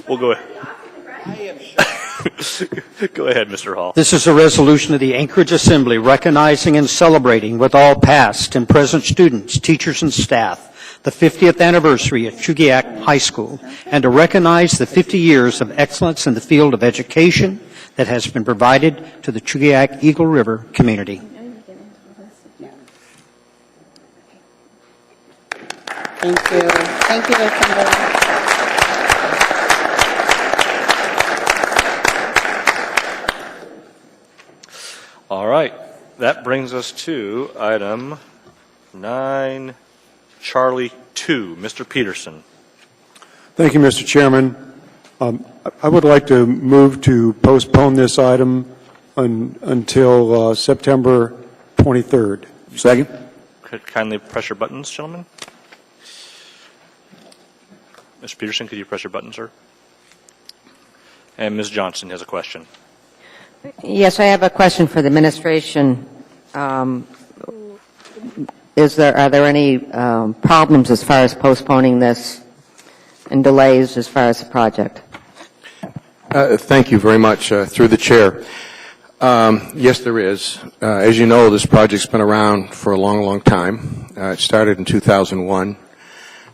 We'll go ahead. I am shocked. Go ahead, Mr. Hall. This is a resolution of the Anchorage Assembly recognizing and celebrating with all past and present students, teachers, and staff the 50th anniversary of Chugiak High School, and to recognize the 50 years of excellence in the field of education that has been provided to the Chugiak Eagle River community. Thank you. Thank you, Assembly. All right. That brings us to item 9 Charlie 2. Mr. Peterson. Thank you, Mr. Chairman. I would like to move to postpone this item until September 23rd. Second. Kindly press your buttons, gentlemen. Mr. Peterson, could you press your button, sir? And Ms. Johnson has a question. Yes, I have a question for the administration. Are there any problems as far as postponing this and delays as far as the project? Thank you very much. Through the chair. Yes, there is. As you know, this project's been around for a long, long time. It started in 2001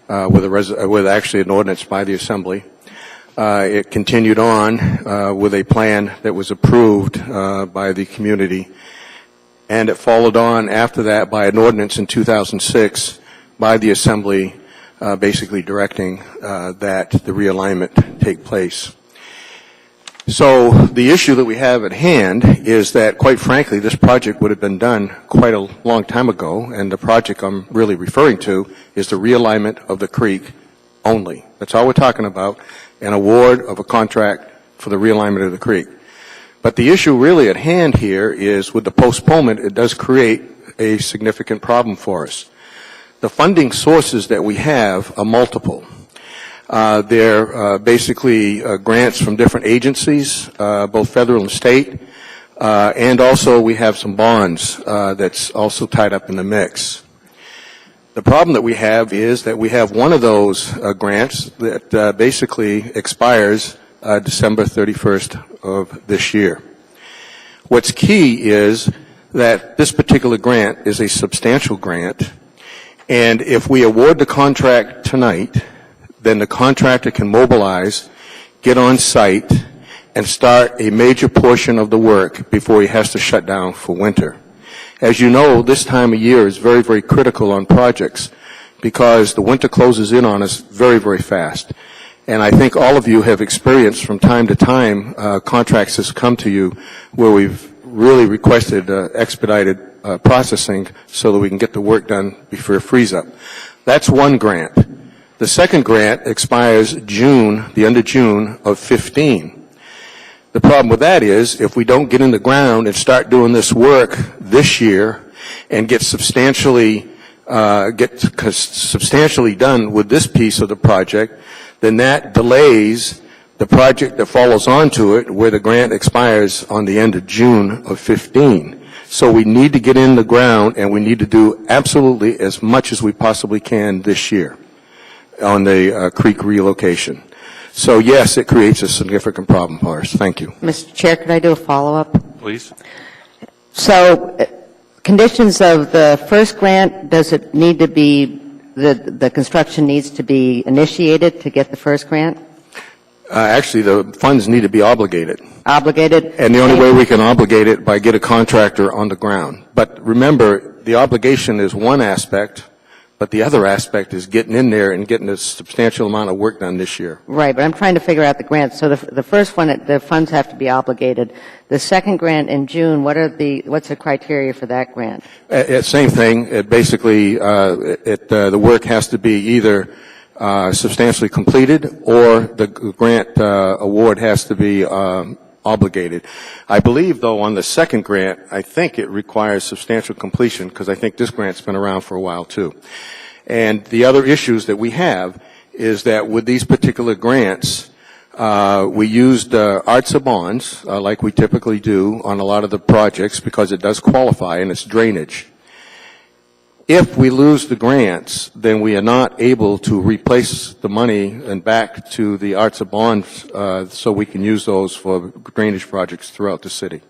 with actually an ordinance by the Assembly. It continued on with a plan that was approved by the community, and it followed on after that by an ordinance in 2006 by the Assembly basically directing that the realignment take place. So the issue that we have at hand is that, quite frankly, this project would have been done quite a long time ago, and the project I'm really referring to is the realignment of the creek only. That's all we're talking about, an award of a contract for the realignment of the creek. But the issue really at hand here is with the postponement, it does create a significant problem for us. The funding sources that we have are multiple. They're basically grants from different agencies, both federal and state, and also we have some bonds that's also tied up in the mix. The problem that we have is that we have one of those grants that basically expires December 31st of this year. What's key is that this particular grant is a substantial grant, and if we award the contract tonight, then the contractor can mobilize, get on site, and start a major portion of the work before he has to shut down for winter. As you know, this time of year is very, very critical on projects because the winter closes in on us very, very fast. And I think all of you have experienced from time to time contracts that come to you where we've really requested expedited processing so that we can get the work done before it frees up. That's one grant. The second grant expires the end of June of 15. The problem with that is if we don't get in the ground and start doing this work this year and get substantially done with this piece of the project, then that delays the project that follows onto it where the grant expires on the end of June of 15. So we need to get in the ground and we need to do absolutely as much as we possibly can this year on the creek relocation. So yes, it creates a significant problem for us. Thank you. Mr. Chair, could I do a follow-up? Please. So, conditions of the first grant, does it need to be, the construction needs to be initiated to get the first grant? Actually, the funds need to be obligated. Obligated? And the only way we can obligate it by get a contractor on the ground. But remember, the obligation is one aspect, but the other aspect is getting in there and getting a substantial amount of work done this year. Right, but I'm trying to figure out the grants. So the first one, the funds have to be obligated. The second grant in June, what's the criteria for that grant? Same thing. It basically, the work has to be either substantially completed or the grant award has to be obligated. I believe, though, on the second grant, I think it requires substantial completion because I think this grant's been around for a while, too. And the other issues that we have is that with these particular grants, we used ARTSA bonds, like we typically do on a lot of the projects because it does qualify and it's drainage. If we lose the grants, then we are not able to replace the money and back to the ARTSA bonds so we can use those for drainage projects throughout the city.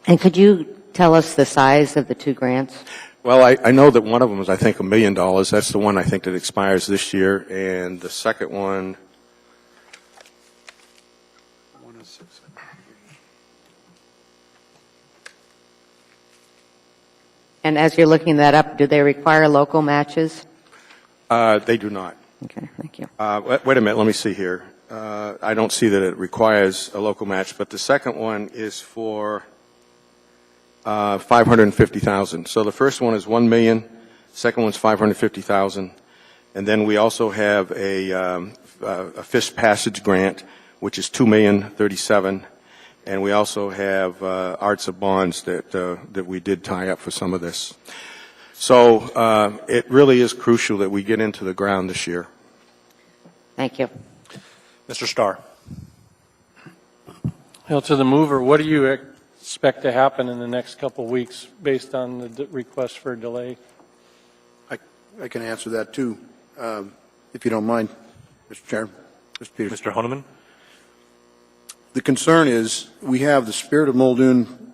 And could you tell us the size of the two grants? Well, I know that one of them is, I think, $1 million. That's the one I think that expires this year. And the second one, And as you're looking that up, do they require local matches? they do not. Okay, thank you. Wait a minute, let me see here. I don't see that it requires a local match, but the second one is for $550,000. So the first one is $1 million, second one's $550,000, and then we also have a Fish Passage grant, which is $2,037,000, and we also have ARTSA bonds that we did tie up for some of this. So it really is crucial that we get into the ground this year. Thank you. Mr. Starr. Well, to the mover, what do you expect to happen in the next couple of weeks based on the request for a delay? I can answer that too, if you don't mind, Mr. Chair. Mr. Peters. Mr. Honeman. The concern is we have the Spirit of Muldoon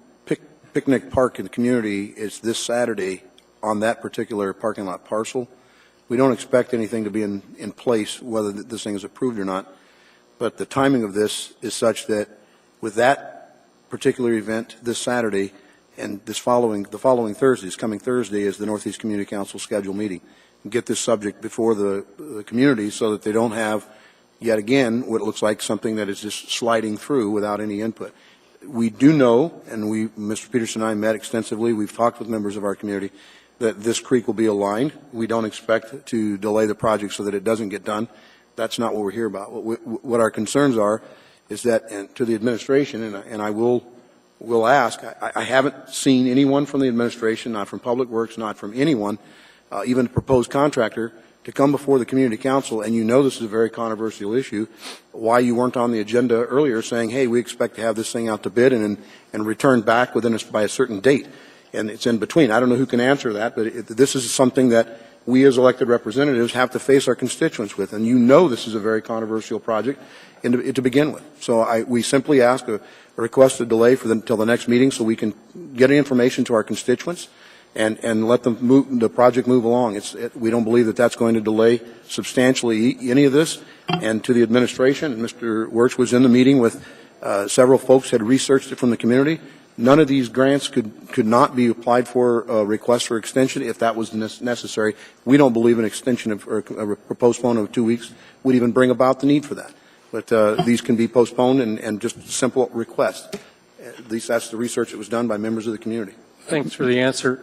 picnic park in the community is this Saturday on that particular parking lot parcel. We don't expect anything to be in place whether this thing is approved or not, but the timing of this is such that with that particular event this Saturday and the following Thursday, this coming Thursday, is the Northeast Community Council scheduled meeting. And get this subject before the community so that they don't have, yet again, what looks like something that is just sliding through without any input. We do know, and Mr. Peterson and I met extensively, we've talked with members of our community, that this creek will be aligned. We don't expect to delay the project so that it doesn't get done. That's not what we're here about. What our concerns are is that, and to the administration, and I will ask, I haven't seen anyone from the administration, not from Public Works, not from anyone, even a proposed contractor, to come before the community council, and you know this is a very controversial issue, why you weren't on the agenda earlier saying, hey, we expect to have this thing out to bid and return back by a certain date. And it's in between. I don't know who can answer that, but this is something that we as elected representatives have to face our constituents with. And you know this is a very controversial project to begin with. So we simply ask a request a delay until the next meeting so we can get information to our constituents and let the project move along. We don't believe that that's going to delay substantially any of this. And to the administration, Mr. Wirtz was in the meeting with several folks had researched it from the community. None of these grants could not be applied for a request for extension if that was necessary. We don't believe an extension or a postponement of 2 weeks would even bring about the need for that. But these can be postponed and just a simple request. At least that's the research that was done by members of the community. Thanks for the answer.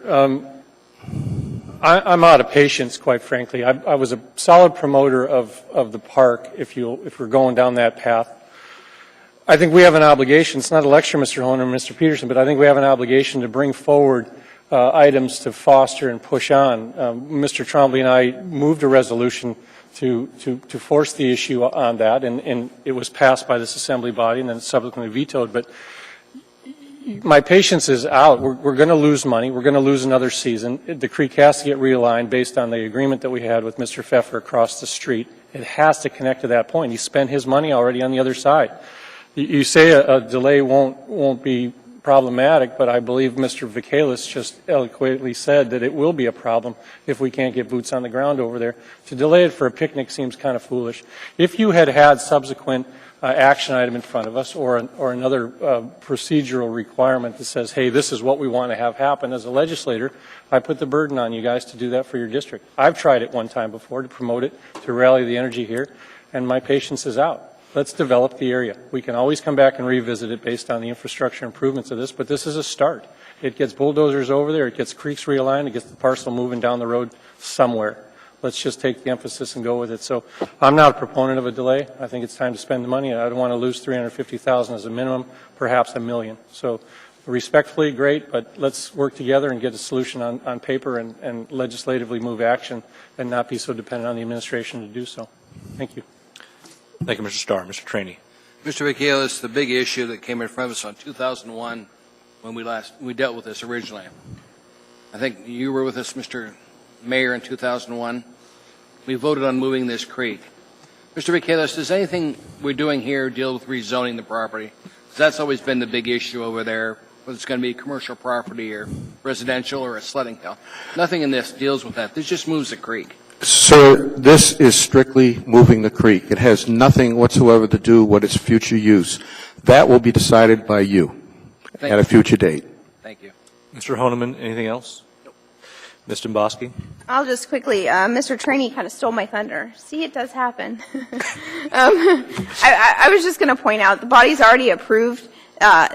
I'm out of patience, quite frankly. I was a solid promoter of the park, if we're going down that path. I think we have an obligation. It's not a lecture, Mr. Hohner and Mr. Peterson, but I think we have an obligation to bring forward items to foster and push on. Mr. Trombley and I moved a resolution to force the issue on that, and it was passed by this assembly body and then subsequently vetoed. But my patience is out. We're going to lose money. We're going to lose another season. The creek has to get realigned based on the agreement that we had with Mr. Pfeffer across the street. It has to connect to that point. He spent his money already on the other side. You say a delay won't be problematic, but I believe Mr. Vikalis just eloquently said that it will be a problem if we can't get boots on the ground over there. To delay it for a picnic seems kind of foolish. If you had subsequent action item in front of us or another procedural requirement that says, hey, this is what we want to have happen as a legislator, I put the burden on you guys to do that for your district. I've tried it one time before to promote it, to rally the energy here, and my patience is out. Let's develop the area. We can always come back and revisit it based on the infrastructure improvements of this, but this is a start. It gets bulldozers over there, it gets creeks realigned, it gets the parcel moving down the road somewhere. Let's just take the emphasis and go with it. So I'm not a proponent of a delay. I think it's time to spend the money. I don't want to lose $350,000 as a minimum, perhaps $1 million. So respectfully, great, but let's work together and get a solution on paper and legislatively move action and not be so dependent on the administration to do so. Thank you. Thank you, Mr. Starr. Mr. Trainee. Mr. Vikalis, the big issue that came in front of us on 2001 when we dealt with this originally. I think you were with us, Mr. Mayor, in 2001. We voted on moving this creek. Mr. Vikalis, does anything we're doing here deal with rezoning the property? Because that's always been the big issue over there, whether it's going to be commercial property or residential or a sledding hill. Nothing in this deals with that. This just moves the creek. Sir, this is strictly moving the creek. It has nothing whatsoever to do with its future use. That will be decided by you at a future date. Thank you. Mr. Honeman, anything else? Nope. Ms. Domboski? I'll just quickly, Mr. Trainee kind of stole my thunder. See, it does happen. I was just going to point out, the body's already approved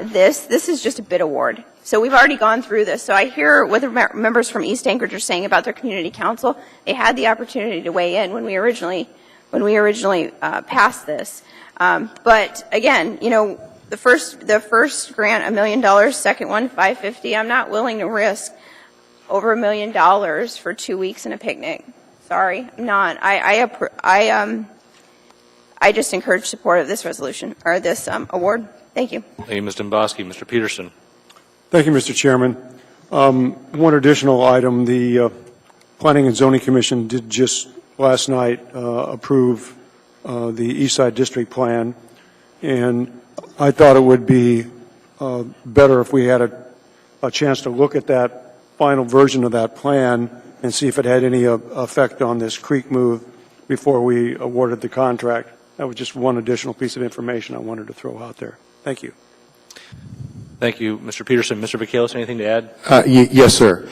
this. This is just a bid award. So we've already gone through this. So I hear what the members from East Anchorage are saying about their community council. They had the opportunity to weigh in when we originally passed this. But again, you know, the first grant $1 million, second one $550,000. I'm not willing to risk over $1 million for 2 weeks in a picnic. Sorry, I'm not. I just encourage support of this resolution or this award. Thank you. Thank you, Ms. Domboski. Mr. Peterson. Thank you, Mr. Chairman. One additional item, the Planning and Zoning Commission did just last night approve the East Side District Plan, and I thought it would be better if we had a chance to look at that final version of that plan and see if it had any effect on this creek move before we awarded the contract. That was just one additional piece of information I wanted to throw out there. Thank you. Thank you, Mr. Peterson. Mr. Vikalis, anything to add? Yes, sir.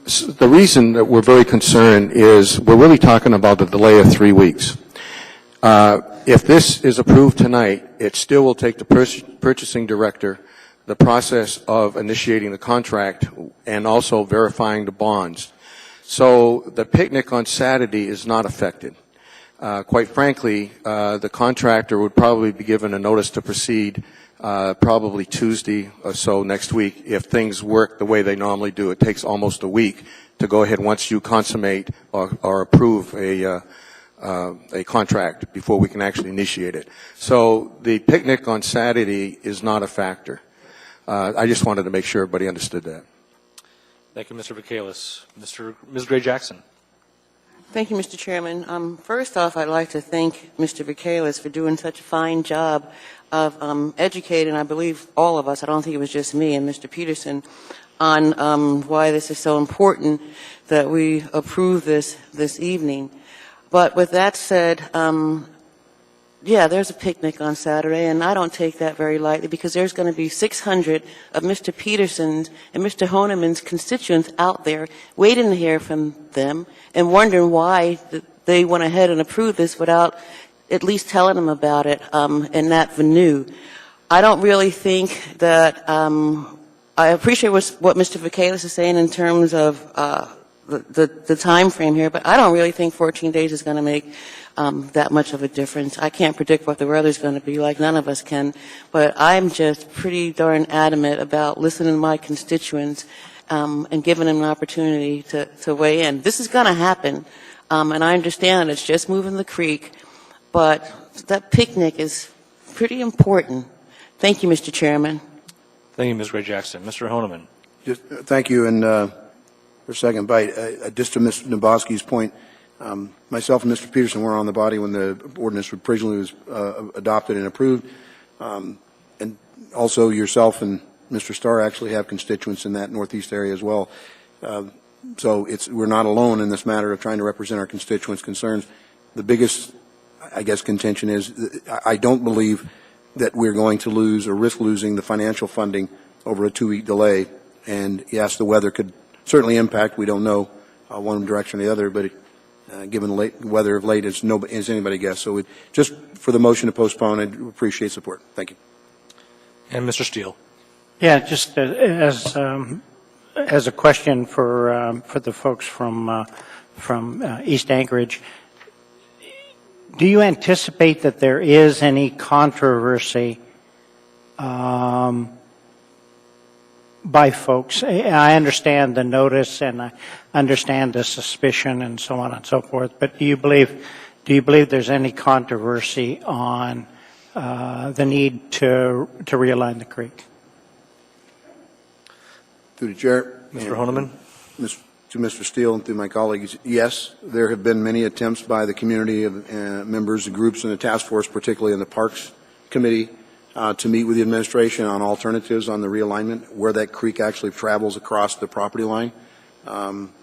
The reason that we're very concerned is we're really talking about a delay of 3 weeks. If this is approved tonight, it still will take the purchasing director the process of initiating the contract and also verifying the bonds. So the picnic on Saturday is not affected. Quite frankly, the contractor would probably be given a notice to proceed probably Tuesday or so next week if things work the way they normally do. It takes almost a week to go ahead once you consummate or approve a contract before we can actually initiate it. So the picnic on Saturday is not a factor. I just wanted to make sure everybody understood that. Thank you, Mr. Vikalis. Ms. Gray-Jackson. Thank you, Mr. Chairman. First off, I'd like to thank Mr. Vikalis for doing such a fine job of educating, I believe, all of us, I don't think it was just me and Mr. Peterson, on why this is so important that we approve this evening. But with that said, yeah, there's a picnic on Saturday, and I don't take that very lightly because there's going to be 600 of Mr. Peterson's and Mr. Honeman's constituents out there waiting to hear from them and wondering why they went ahead and approved this without at least telling them about it in that venue. I don't really think that I appreciate what Mr. Vikalis is saying in terms of the time frame here, but I don't really think 14 days is going to make that much of a difference. I can't predict what the weather's going to be like. None of us can. But I'm just pretty darn adamant about listening to my constituents and giving them an opportunity to weigh in. This is going to happen, and I understand it's just moving the creek, but that picnic is pretty important. Thank you, Mr. Chairman. Thank you, Ms. Gray Jackson. Mr. Honeman. Just, thank you, and for a second bite, just to Mr. Nabosky's point, myself and Mr. Peterson were on the body when the ordinance originally was adopted and approved, and also yourself and Mr. Starr actually have constituents in that northeast area as well. So we're not alone in this matter of trying to represent our constituents' concerns. The biggest, I guess, contention is I don't believe that we're going to lose or risk losing the financial funding over a 2-week delay. And yes, the weather could certainly impact. We don't know one direction or the other, but given the weather of late, is anybody guess. So just for the motion to postpone, I'd appreciate support. Thank you. And Mr. Steele. Yeah, just as a question for the folks from East Anchorage, do you anticipate that there is any controversy by folks? I understand the notice and I understand the suspicion and so on and so forth, but do you believe there's any controversy on the need to realign the creek? Through the chair. Mr. Honeman. To Mr. Steele and through my colleagues, yes, there have been many attempts by the community of members and groups in the task force, particularly in the Parks Committee, to meet with the administration on alternatives on the realignment, where that creek actually travels across the property line. And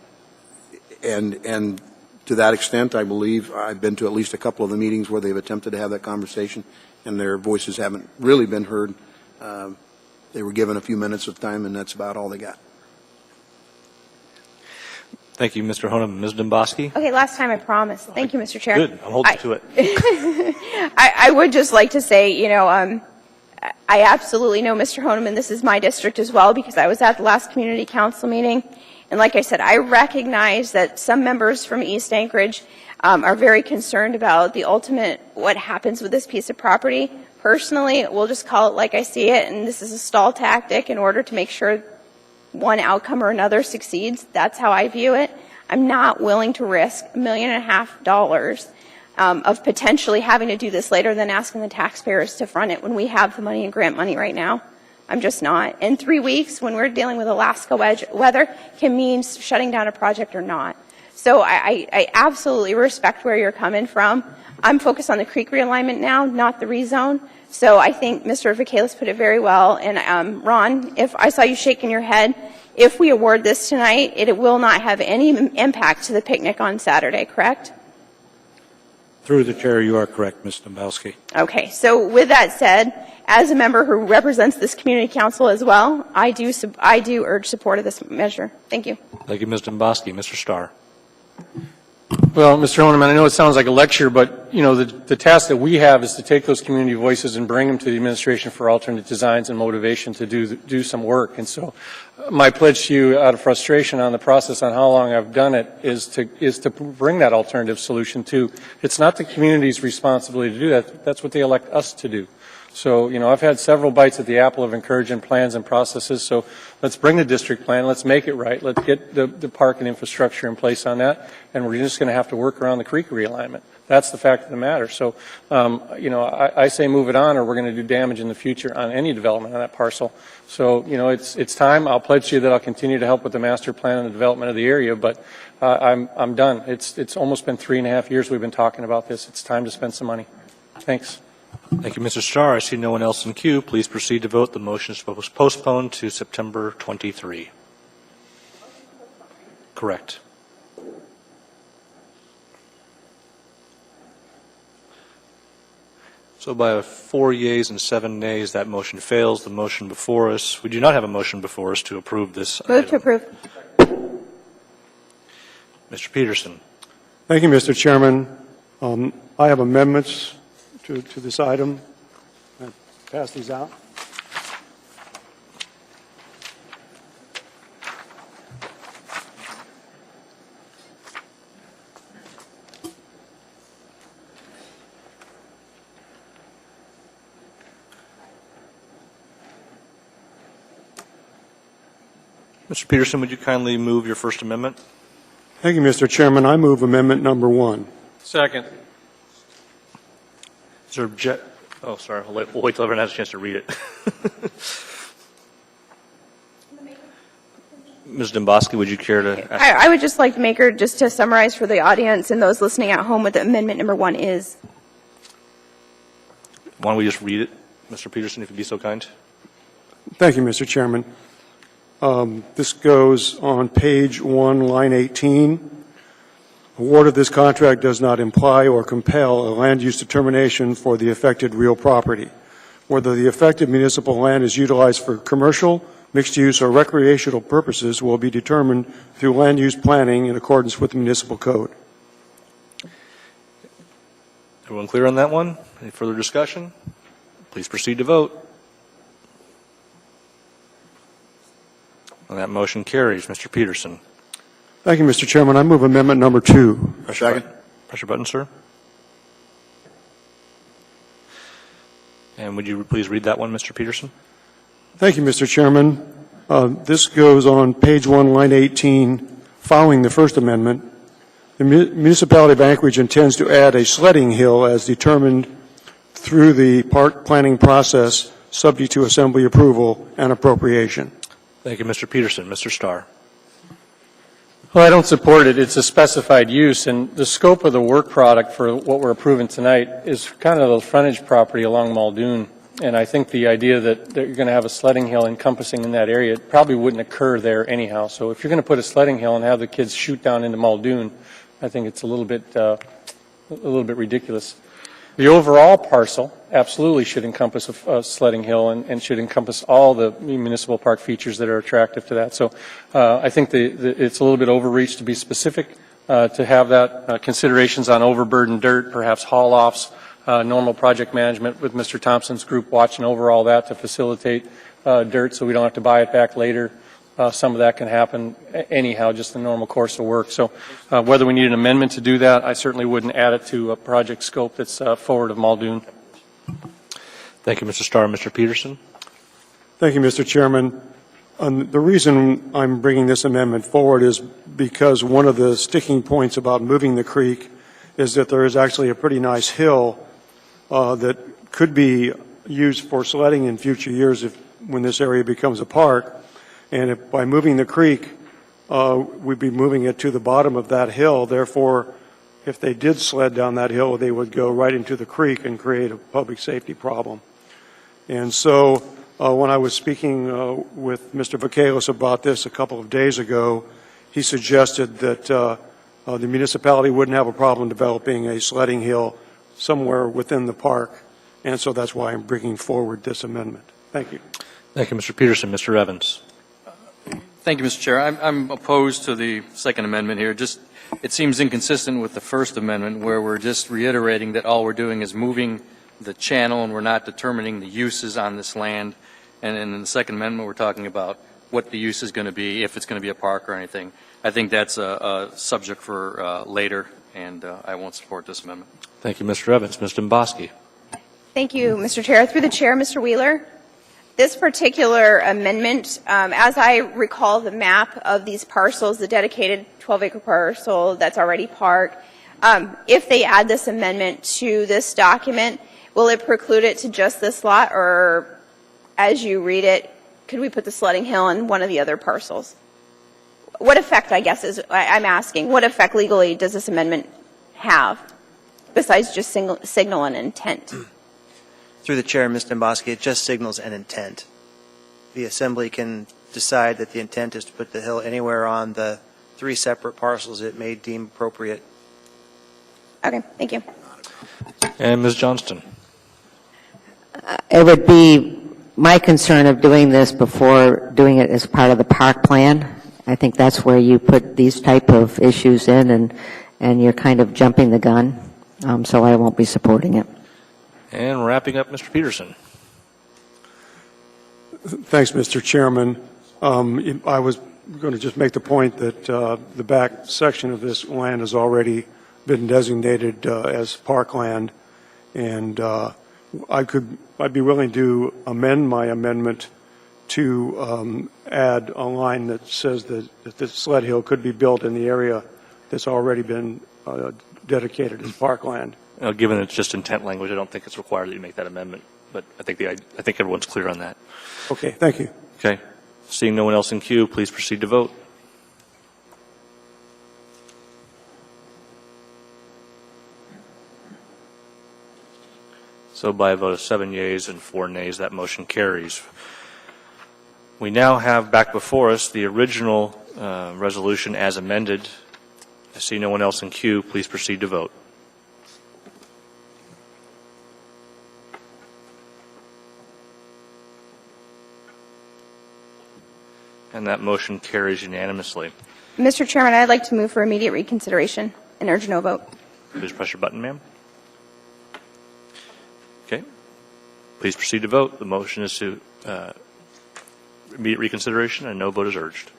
to that extent, I believe I've been to at least a couple of the meetings where they've attempted to have that conversation, and their voices haven't really been heard. They were given a few minutes of time, and that's about all they got. Thank you, Mr. Honeman. Ms. Dombosky? Okay, last time I promised. Thank you, Mr. Chair. Good. I'm holding to it. I would just like to say, I absolutely know Mr. Honeman. This is my district as well because I was at the last community council meeting. And like I said, I recognize that some members from East Anchorage are very concerned about the ultimate what happens with this piece of property. Personally, we'll just call it like I see it, and this is a stall tactic in order to make sure one outcome or another succeeds. That's how I view it. I'm not willing to risk $1.5 million of potentially having to do this later than asking the taxpayers to front it when we have the money and grant money right now. I'm just not. In 3 weeks, when we're dealing with Alaska weather, can mean shutting down a project or not. So I absolutely respect where you're coming from. I'm focused on the creek realignment now, not the rezone. So I think Mr. Vacalis put it very well. And Ron, if I saw you shaking your head, if we award this tonight, it will not have any impact to the picnic on Saturday, correct? Through the chair, you are correct, Ms. Dombowski. Okay. So with that said, as a member who represents this community council as well, I do urge support of this measure. Thank you. Thank you, Ms. Dombosky. Mr. Starr. Well, Mr. Honeman, I know it sounds like a lecture, but, the task that we have is to take those community voices and bring them to the administration for alternate designs and motivation to do some work. And so my pledge to you out of frustration on the process on how long I've done it is to bring that alternative solution to. It's not the community's responsibility to do that. That's what they elect us to do. So, I've had several bites at the apple of encouraging plans and processes. So let's bring the district plan. Let's make it right. Let's get the park and infrastructure in place on that. And we're just going to have to work around the creek realignment. That's the fact of the matter. So, I say move it on or we're going to do damage in the future on any development on that parcel. So, it's time. I'll pledge to you that I'll continue to help with the master plan and the development of the area, but I'm done. It's almost been 3.5 years we've been talking about this. It's time to spend some money. Thanks. Thank you, Mr. Starr. I see no one else in queue. Please proceed to vote. The motion is postponed to September 23. Correct. So by 4 yeas and 7 nays, that motion fails. The motion before us, we do not have a motion before us to approve this Move to approve. Mr. Peterson. Thank you, Mr. Chairman. I have amendments to this item. I'll pass these out. Mr. Peterson, would you kindly move your First Amendment? Thank you, Mr. Chairman. I move amendment number 1. Second. Is there oh, sorry. We'll wait till everyone has a chance to read it. Ms. Domboski, would you care to ask? I would just like Maker just to summarize for the audience and those listening at home what the amendment number 1 is. Why don't we just read it, Mr. Peterson, if you'd be so kind? Thank you, Mr. Chairman. This goes on page 1, line 18. Award of this contract does not imply or compel a land use determination for the affected real property. Whether the affected municipal land is utilized for commercial, mixed use, or recreational purposes will be determined through land use planning in accordance with the municipal code. Everyone clear on that one? Any further discussion? Please proceed to vote. And that motion carries. Mr. Peterson. Thank you, Mr. Chairman. I move amendment number 2. Press your button, sir. And would you please read that one, Mr. Peterson? Thank you, Mr. Chairman. This goes on page 1, line 18, following the First Amendment. The municipality of Anchorage intends to add a sledding hill as determined through the park planning process, subject to assembly approval and appropriation. Thank you, Mr. Peterson. Mr. Starr. Well, I don't support it. It's a specified use, and the scope of the work product for what we're approving tonight is kind of the frontage property along Muldoon. And I think the idea that you're going to have a sledding hill encompassing in that area, it probably wouldn't occur there anyhow. So if you're going to put a sledding hill and have the kids shoot down into Muldoon, I think it's a little bit ridiculous. The overall parcel absolutely should encompass a sledding hill and should encompass all the municipal park features that are attractive to that. So I think it's a little bit overreach to be specific, to have that considerations on overburdened dirt, perhaps haul-offs, normal project management with Mr. Thompson's group watching over all that to facilitate dirt so we don't have to buy it back later. Some of that can happen anyhow, just the normal course of work. So whether we need an amendment to do that, I certainly wouldn't add it to a project scope that's forward of Muldoon. Thank you, Mr. Starr. Mr. Peterson. Thank you, Mr. Chairman. The reason I'm bringing this amendment forward is because one of the sticking points about moving the creek is that there is actually a pretty nice hill that could be used for sledding in future years when this area becomes a park. And if by moving the creek, we'd be moving it to the bottom of that hill. Therefore, if they did sled down that hill, they would go right into the creek and create a public safety problem. And so when I was speaking with Mr. Vacalis about this a couple of days ago, he suggested that the municipality wouldn't have a problem developing a sledding hill somewhere within the park. And so that's why I'm bringing forward this amendment. Thank you. Thank you, Mr. Peterson. Mr. Evans. Thank you, Mr. Chair. I'm opposed to the Second Amendment here. It seems inconsistent with the First Amendment, where we're just reiterating that all we're doing is moving the channel and we're not determining the uses on this land. And in the Second Amendment, we're talking about what the use is going to be, if it's going to be a park or anything. I think that's a subject for later, and I won't support this amendment. Thank you, Mr. Evans. Ms. Domboski. Thank you, Mr. Chair. Through the chair, Mr. Wheeler. This particular amendment, as I recall the map of these parcels, the dedicated 12-acre parcel that's already parked, if they add this amendment to this document, will it preclude it to just this lot, or as you read it, could we put the sledding hill in one of the other parcels? What effect, I guess, I'm asking, what effect legally does this amendment have, besides just signal an intent? Through the chair, Ms. Domboski, it just signals an intent. The assembly can decide that the intent is to put the hill anywhere on the 3 separate parcels it may deem appropriate. Okay, thank you. And Ms. Johnston. It would be my concern of doing this before doing it as part of the park plan. I think that's where you put these type of issues in, and you're kind of jumping the gun. So I won't be supporting it. And wrapping up, Mr. Peterson. Thanks, Mr. Chairman. I was going to just make the point that the back section of this land has already been designated as parkland, and I'd be willing to amend my amendment to add a line that says that the sled hill could be built in the area that's already been dedicated as parkland. Given it's just intent language, I don't think it's required that you make that amendment, but I think everyone's clear on that. Okay, thank you. Okay. Seeing no one else in queue, please proceed to vote. So by a vote of 7 yeas and 4 nays, that motion carries. We now have back before us the original resolution as amended. I see no one else in queue. Please proceed to vote. And that motion carries unanimously. Mr. Chairman, I'd like to move for immediate reconsideration and urge no vote. Please press your button, ma'am. Okay. Please proceed to vote. The motion is to immediate reconsideration, and no vote is urged.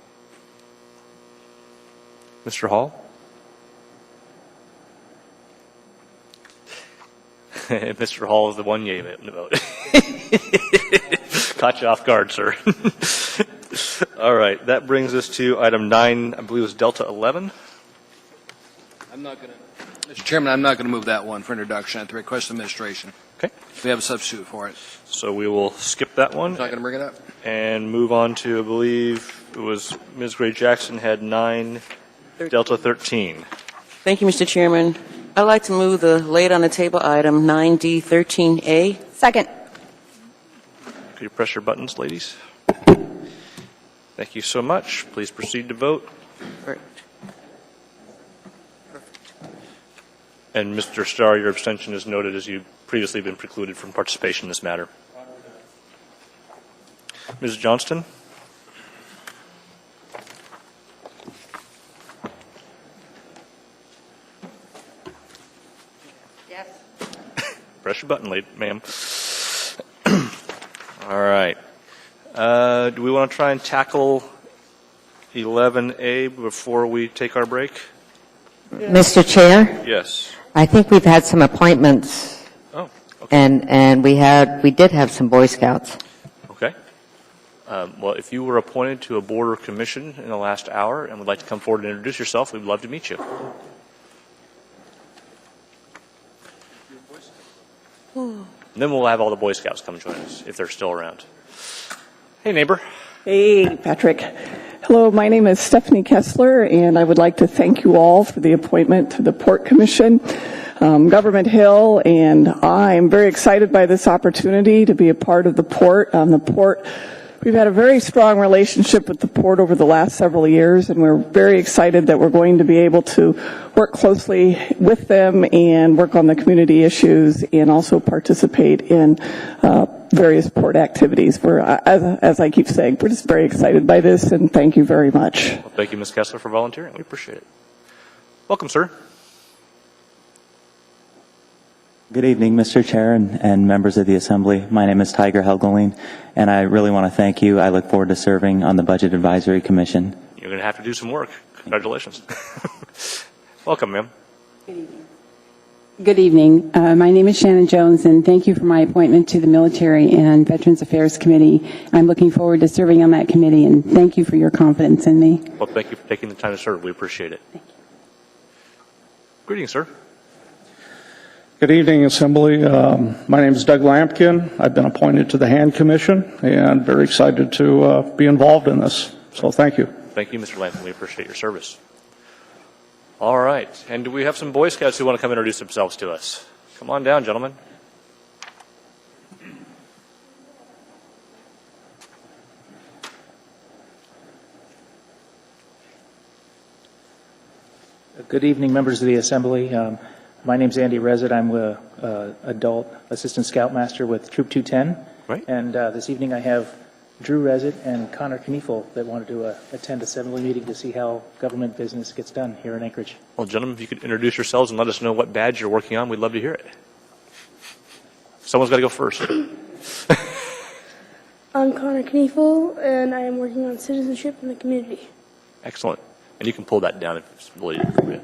Mr. Hall? Mr. Hall is the 1 yea vote. Caught you off guard, sir. All right. That brings us to item 9, I believe it was Delta 11. Mr. Chairman, I'm not going to move that one for introduction at the request of administration. Okay. We have a substitute for it. So we will skip that one. Not going to bring it up. And move on to, I believe it was Ms. Gray Jackson had 9, Delta 13. Thank you, Mr. Chairman. I'd like to move the laid on the table item 9D13A. Second. Could you press your buttons, ladies? Thank you so much. Please proceed to vote. Correct. And Mr. Starr, your abstention is noted as you've previously been precluded from participation in this matter. Ms. Johnston? Yes. Press your button, ma'am. All right. Do we want to try and tackle 11A before we take our break? Mr. Chair, Yes. I think we've had some appointments, Oh, and we did have some Boy Scouts. okay. Well, if you were appointed to a board or commission in the last hour and would like to come forward and introduce yourself, we'd love to meet you. And then we'll have all the Boy Scouts come join us if they're still around. Hey, neighbor. Hey, Patrick. Hello, my name is Stephanie Kessler, and I would like to thank you all for the appointment to the Port Commission, Government Hill, and I'm very excited by this opportunity to be a part of the Port. We've had a very strong relationship with the Port over the last several years, and we're very excited that we're going to be able to work closely with them and work on the community issues and also participate in various port activities. As I keep saying, we're just very excited by this, and thank you very much. Well, thank you, Ms. Kessler, for volunteering. We appreciate it. Welcome, sir. Good evening, Mr. Chair and members of the Assembly. My name is Tiger Helgeline, and I really want to thank you. I look forward to serving on the Budget Advisory Commission. You're going to have to do some work. Congratulations. Welcome, ma'am. Good evening. My name is Shannon Jones, and thank you for my appointment to the Military and Veterans Affairs Committee. I'm looking forward to serving on that committee, and thank you for your confidence in me. Well, thank you for taking the time to serve. We appreciate it. Thank you. Greetings, sir. Good evening, Assembly. My name is Doug Lampkin. I've been appointed to the HAND Commission and very excited to be involved in this. So thank you. Thank you, Mr. Lampkin. We appreciate your service. All right. And do we have some Boy Scouts who want to come introduce themselves to us? Come on down, gentlemen. Good evening, members of the Assembly. My name is Andy Resit. I'm an adult assistant scoutmaster with Troop 210. Right. And this evening I have Drew Resit and Connor Kniefel that wanted to attend Assembly meeting to see how government business gets done here in Anchorage. Well, gentlemen, if you could introduce yourselves and let us know what badge you're working on, we'd love to hear it. Someone's got to go first. I'm Connor Kniefel, and I am working on citizenship in the community. Excellent. And you can pull that down if it's really appropriate.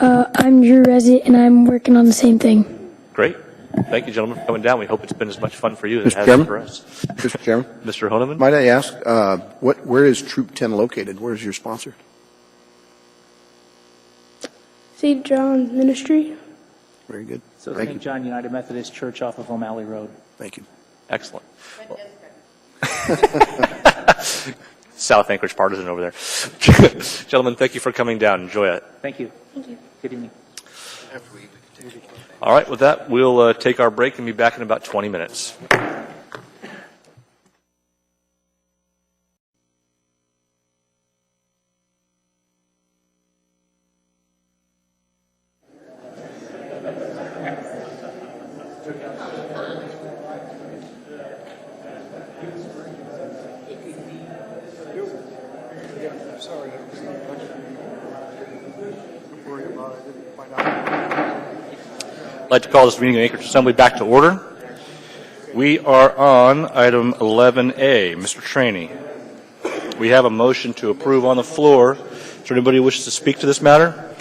I'm Drew Resit, and I'm working on the same thing. Great. Thank you, gentlemen, for coming down. We hope it's been as much fun for you as it Mr. has Chairman? been for us. Mr. Chairman? Mr. Honeman? Might I ask, where is Troop 10 located? Where is your sponsor? St. John's Ministry. Very good. So Thank St. you. John United Methodist Church off of O'Malley Road. Thank you. Excellent. South Anchorage partisan over there. Gentlemen, thank you for coming down. Enjoy it. Thank you. Thank you. Good evening. All right, with that, we'll take our break and be back in about 20 minutes. I'd like to call this meeting of Anchorage Assembly back to order. We are on item 11A. Mr. Traney, we have a motion to approve on the floor. Is there anybody who wishes to speak to this matter?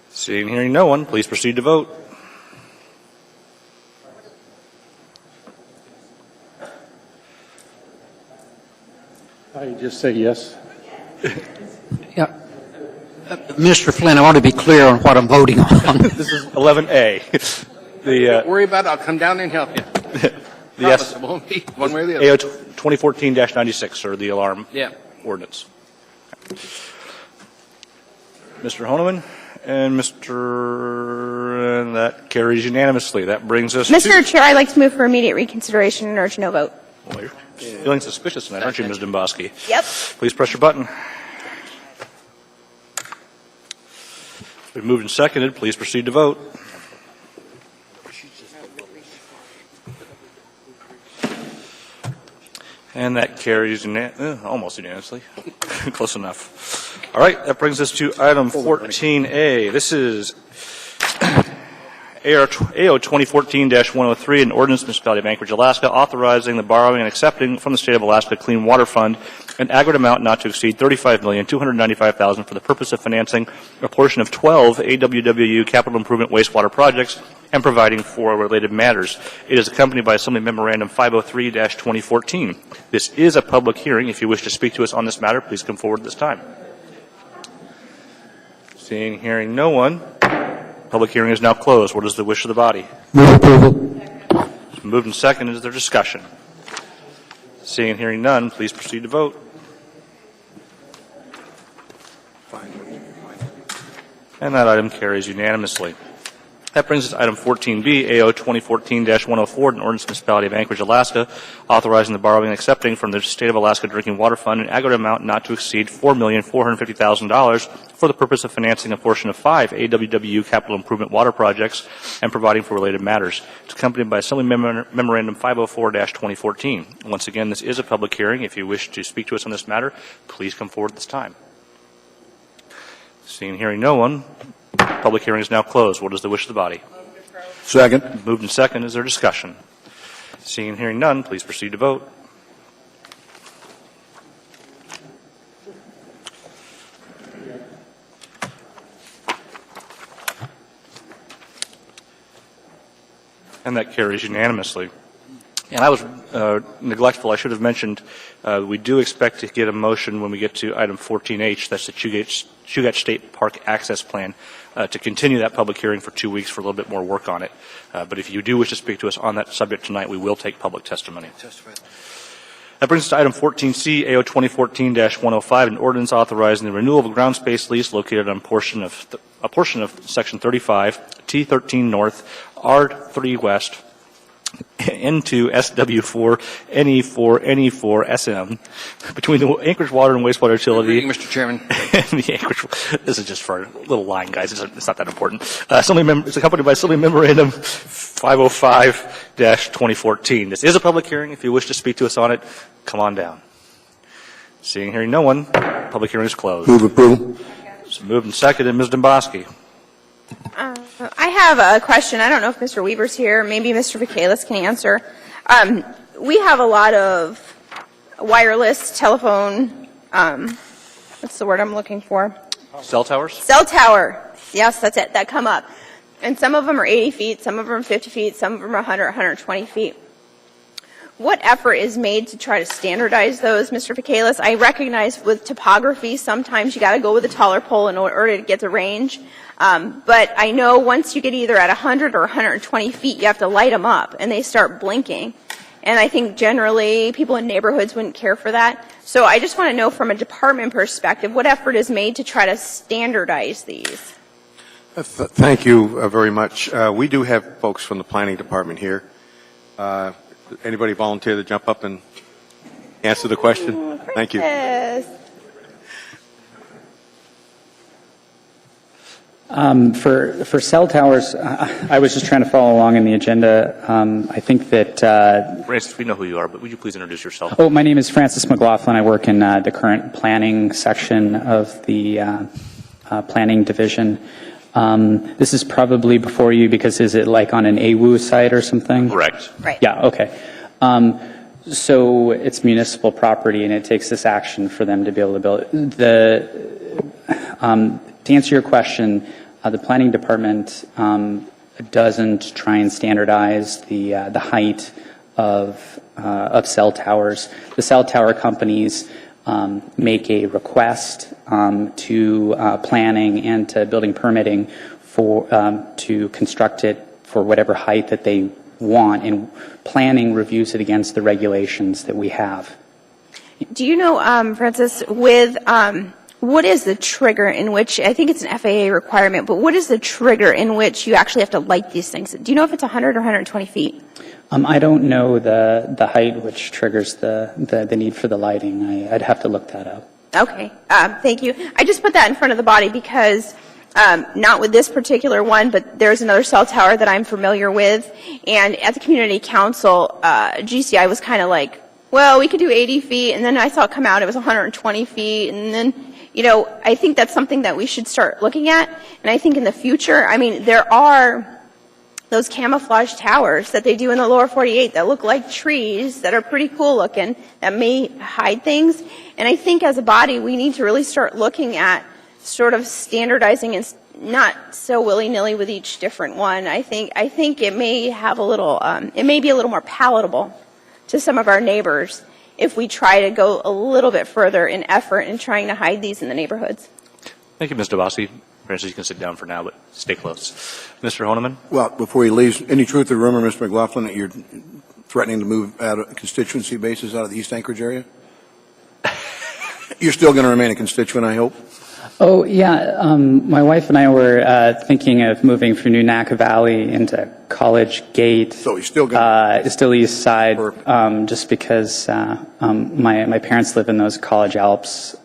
Seeing and hearing no one, please proceed to vote. I just say yes. Yeah. Mr. Flynn, I want to be clear on what I'm voting on. This is 11A. Don't worry about it. I'll come down and help you. Yes. It won't be one way or the AO other. 2014-96, or the alarm Yeah. ordinance. Mr. Honeman and and that carries unanimously. That brings us Mr. to... Chair, I'd like to move for immediate reconsideration and urge no vote. Well, you're feeling suspicious tonight, aren't you, Ms. Domboski? Yep. Please press your button. It's been moved and seconded. Please proceed to vote. And that carries almost unanimously. Close enough. All right, that brings us to item 14A. This is AO 2014-103, an ordinance, Municipality of Anchorage, Alaska, authorizing the borrowing and accepting from the State of Alaska Clean Water Fund an aggregate amount not to exceed $35,295,000 for the purpose of financing a portion of 12 AWWU capital improvement wastewater projects and providing for related matters. It is accompanied by Assembly Memorandum 503-2014. This is a public hearing. If you wish to speak to us on this matter, please come forward at this time. Seeing and hearing no one, public hearing is now closed. What is the wish of the body? Move approval. It's moved and seconded. Is there discussion? Seeing and hearing none, please proceed to vote. And that item carries unanimously. That brings us to item 14B, AO 2014-104, an ordinance Municipality of Anchorage, Alaska, authorizing the borrowing and accepting from the State of Alaska Drinking Water Fund an aggregate amount not to exceed $4,450,000 for the purpose of financing a portion of 5 AWWU capital improvement water projects and providing for related matters. It's accompanied by Assembly Memorandum 504-2014. Once again, this is a public hearing. If you wish to speak to us on this matter, please come forward at this time. Seeing and hearing no one, public hearing is now closed. What is the wish of the body? Second. Moved and second. Is there discussion? Seeing and hearing none, please proceed to vote. And that carries unanimously. And I was neglectful. I should have mentioned we do expect to get a motion when we get to item 14H. That's the Chugach State Park Access Plan, to continue that public hearing for 2 weeks for a little bit more work on it. But if you do wish to speak to us on that subject tonight, we will take public testimony. That brings us to item 14C, AO 2014-105, an ordinance authorizing the renewal of a ground space lease located on a portion of Section 35, T13 North, R3 West, N2 SW4 NE4 NE4 SM between the Anchorage Water and Wastewater Utility. Mr. Chairman. And the Anchorage. This is just for a little line, guys. It's not that important. It's accompanied by Assembly Memorandum 505-2014. This is a public hearing. If you wish to speak to us on it, come on down. Seeing and hearing no one, public hearing is closed. Move approval. It's moved and seconded. Ms. Domboski. I have a question. I don't know if Mr. Weaver's here. Maybe Mr. Michaelis can answer. We have a lot of wireless telephone, what's the word I'm looking for? Cell towers? Cell tower. Yes, that's it. That come up. And some of them are 80 feet, some of them are 50 feet, some of them are 100, 120 feet. What effort is made to try to standardize those, Mr. Vacalis? I recognize with topography, sometimes you got to go with a taller pole in order to get the range. But I know once you get either at 100 or 120 feet, you have to light them up, and they start blinking. And I think generally people in neighborhoods wouldn't care for that. So I just want to know from a department perspective, what effort is made to try to standardize these? Thank you very much. We do have folks from the planning department here. Anybody volunteer to jump up and answer the question? Thank you. For cell towers, I was just trying to follow along in the agenda. I think that... Francis, we know who you are, but would you please introduce yourself? Oh, my name is Francis McLaughlin. I work in the current planning section of the planning division. This is probably before you because is it like on an AWU site or something? Correct. Right. Yeah, okay. So it's municipal property and it takes this action for them to be able to build it. To answer your question, the planning department doesn't try and standardize the height of cell towers. The cell tower companies make a request to planning and to building permitting for to construct it for whatever height that they want, and planning reviews it against the regulations that we have. Do you know, Francis, with what is the trigger in which, I think it's an FAA requirement, but what is the trigger in which you actually have to light these things? Do you know if it's 100 or 120 feet? I don't know the height which triggers the need for the lighting. I'd have to look that up. Okay, thank you. I just put that in front of the body because not with this particular one, but there's another cell tower that I'm familiar with, and at the community council, GCI was kind of like, well, we could do 80 feet, and then I saw it come out, it was 120 feet, and then, you know, I think that's something that we should start looking at, and I think in the future, I mean, there are those camouflage towers that they do in the lower 48 that look like trees that are pretty cool looking, that may hide things, and I think as a body, we need to really start looking at sort of standardizing and not so willy-nilly with each different one. I think it may have a little, it may be a little more palatable to some of our neighbors if we try to go a little bit further in effort in trying to hide these in the neighborhoods. Thank you, Ms. DeBasi. Francis, you can sit down for now, but stay close. Mr. Honeman? Well, before he leaves, any truth to the rumor, Mr. McLaughlin, that you're threatening to move out of constituency basis out of the East Anchorage area? You're still going to remain a constituent, I hope? Oh, yeah. My wife and I were thinking of moving from New Naka Valley into College Gate. So he's still going still east side, just because my parents live in those College Alps,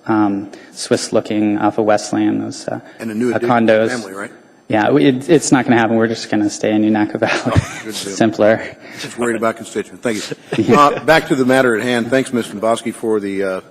Swiss-looking off of Westland, those and a new condos. Family, right? Yeah, it's not going to happen. We're just going to stay in New Naka Valley. Simpler. Just worried about constituents. Thank you. Back to the matter at hand. Thanks, Mr. Bosky, for the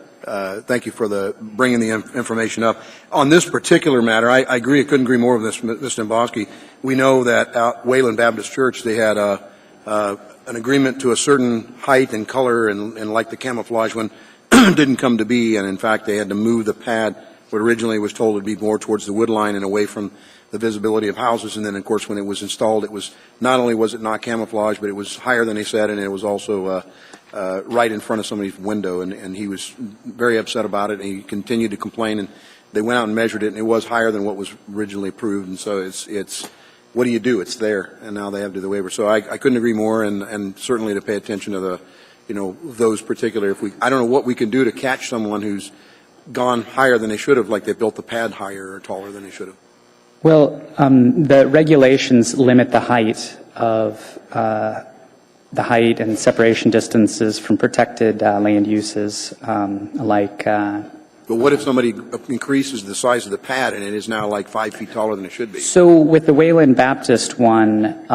thank you for the bringing the information up. On this particular matter, I agree. I couldn't agree more with this, Mr. Bosky. We know that at Wayland Baptist Church, they had an agreement to a certain height and color, and like the camouflage one, didn't come to be. And in fact, they had to move the pad. What originally was told to be more towards the wood line and away from the visibility of houses. And then, of course, when it was installed, it was not only was it not camouflage, but it was higher than they said, and it was also right in front of somebody's window, and he was very upset about it, and he continued to complain, and they went out and measured it, and it was higher than what was originally approved, and so it's what do you do? It's there, and now they have to do the waiver. So I couldn't agree more, and certainly to pay attention to the, you know, those particular, I don't know what we can do to catch someone who's gone higher than they should have, like they built the pad higher or taller than they should have. Well, the regulations limit the height of the height and separation distances from protected land uses, like. But what if somebody increases the size of the pad and it is now like 5 feet taller than it should be? So with the Wayland Baptist one,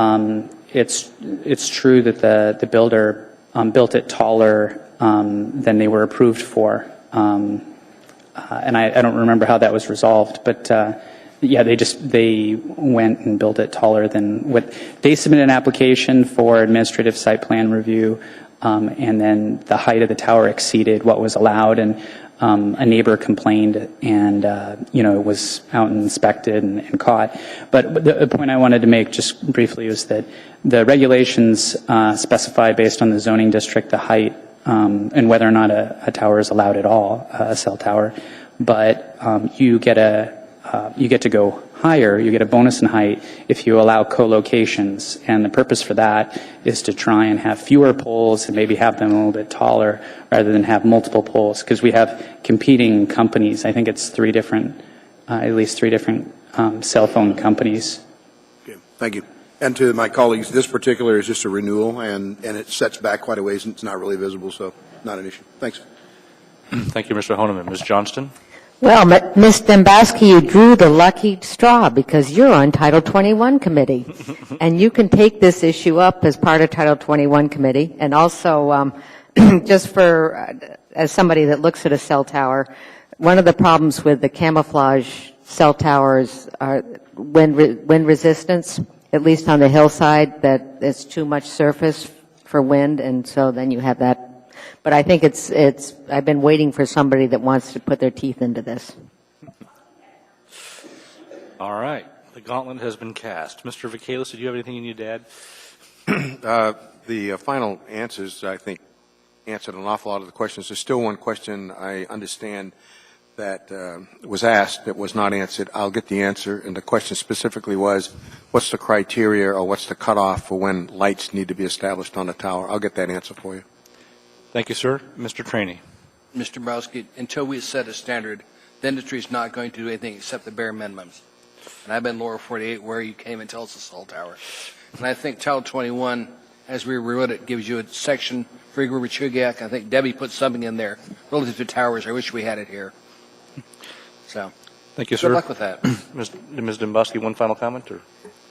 it's true that the builder built it taller than they were approved for, and I don't remember how that was resolved, but. Yeah, they went and built it taller than what they submitted an application for administrative site plan review, and then the height of the tower exceeded what was allowed, and a neighbor complained and, was out and inspected and caught. But the point I wanted to make just briefly was that the regulations specify based on the zoning district, the height, and whether or not a tower is allowed at all, a cell tower. But you get to go higher, you get a bonus in height if you allow co-locations. And the purpose for that is to try and have fewer poles and maybe have them a little bit taller rather than have multiple poles, because we have competing companies. I think it's at least three different cell phone companies. Okay, thank you. And to my colleagues, this particular is just a renewal, and it sets back quite a ways, and it's not really visible, so not an issue. Thanks. Thank you, Mr. Honeman. Ms. Johnston? Well, Ms. Demboski, you drew the lucky straw because you're on Title 21 committee. And you can take this issue up as part of Title 21 committee. And also, just for, as somebody that looks at a cell tower, one of the problems with the camouflage cell towers are wind resistance, at least on the hillside, that it's too much surface for wind, and so then you have that. But I think I've been waiting for somebody that wants to put their teeth into this. All right. The gauntlet has been cast. Mr. Vacalis, did you have anything you need to add? The final answers, I think, answered an awful lot of the questions. There's still one question I understand that was asked that was not answered. I'll get the answer, and the question specifically was, what's the criteria or what's the cutoff for when lights need to be established on the tower? I'll get that answer for you. Thank you, sir. Mr. Trainee. Mr. Dombrowski, until we set a standard, the industry is not going to do anything except the bare minimums. And I've been lower 48 where you can't even tell it's a cell tower. And I think Title 21, as we rewrote it, gives you a section for Eagle River Chugiak. I think Debbie put something in there relative to towers. I wish we had it here. So, thank you, sir. Good luck with that. Ms. Demboski, one final comment? Or?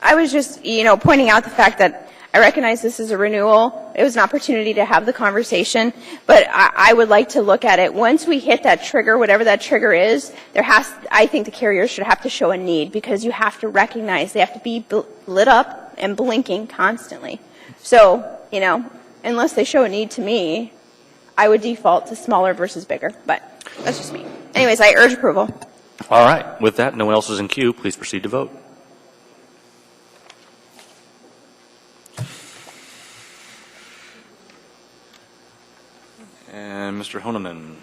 I was just, pointing out the fact that I recognize this is a renewal. It was an opportunity to have the conversation, but I would like to look at it. Once we hit that trigger, whatever that trigger is, I think the carriers should have to show a need, because you have to recognize they have to be lit up and blinking constantly. So, unless they show a need to me, I would default to smaller versus bigger, but that's just me. Anyways, I urge approval. All right. With that, no one else is in queue. Please proceed to vote. And Mr. Honeman.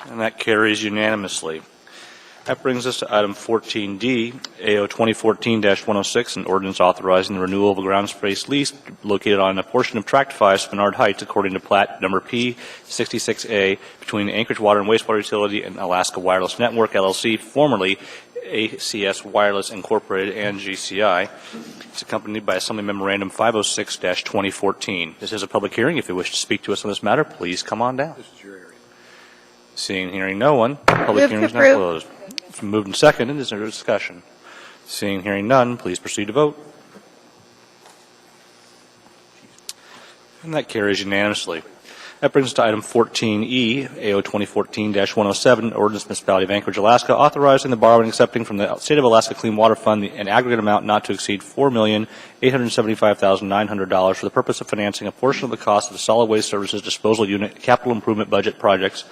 And that carries unanimously. That brings us to item 14D, AO 2014-106, an ordinance authorizing the renewal of a ground space lease located on a portion of Tract 5, Spenard Heights, according to plat number P66A, between Anchorage Water and Wastewater Utility and Alaska Wireless Network, LLC, formerly ACS Wireless Incorporated and GCI. It's accompanied by Assembly Memorandum 506-2014. This is a public hearing. If you wish to speak to us on this matter, please come on down. This is your area. Seeing, hearing no one, public hearing is now closed. It's been moved and seconded. Is there discussion? Seeing, hearing none, please proceed to vote. And that carries unanimously. That brings us to item 14E, AO 2014-107, Ordinance Municipality of Anchorage, Alaska, authorizing the borrowing and accepting from the State of Alaska Clean Water Fund an aggregate amount not to exceed $4,875,900 for the purpose of financing a portion of the cost of the Solid Waste Services Disposal Unit Capital Improvement Budget projects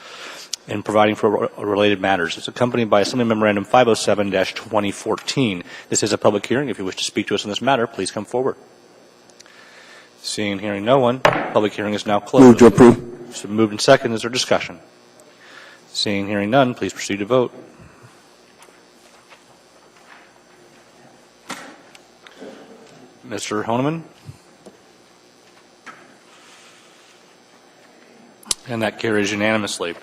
and providing for related matters. It's accompanied by Assembly Memorandum 507-2014. This is a public hearing. If you wish to speak to us on this matter, please come forward. Seeing and hearing no one, public hearing is now closed. Move to approve. It's been moved and seconded. Is there discussion? Seeing and hearing none, please proceed to vote. Mr. Honeman? And that carries unanimously.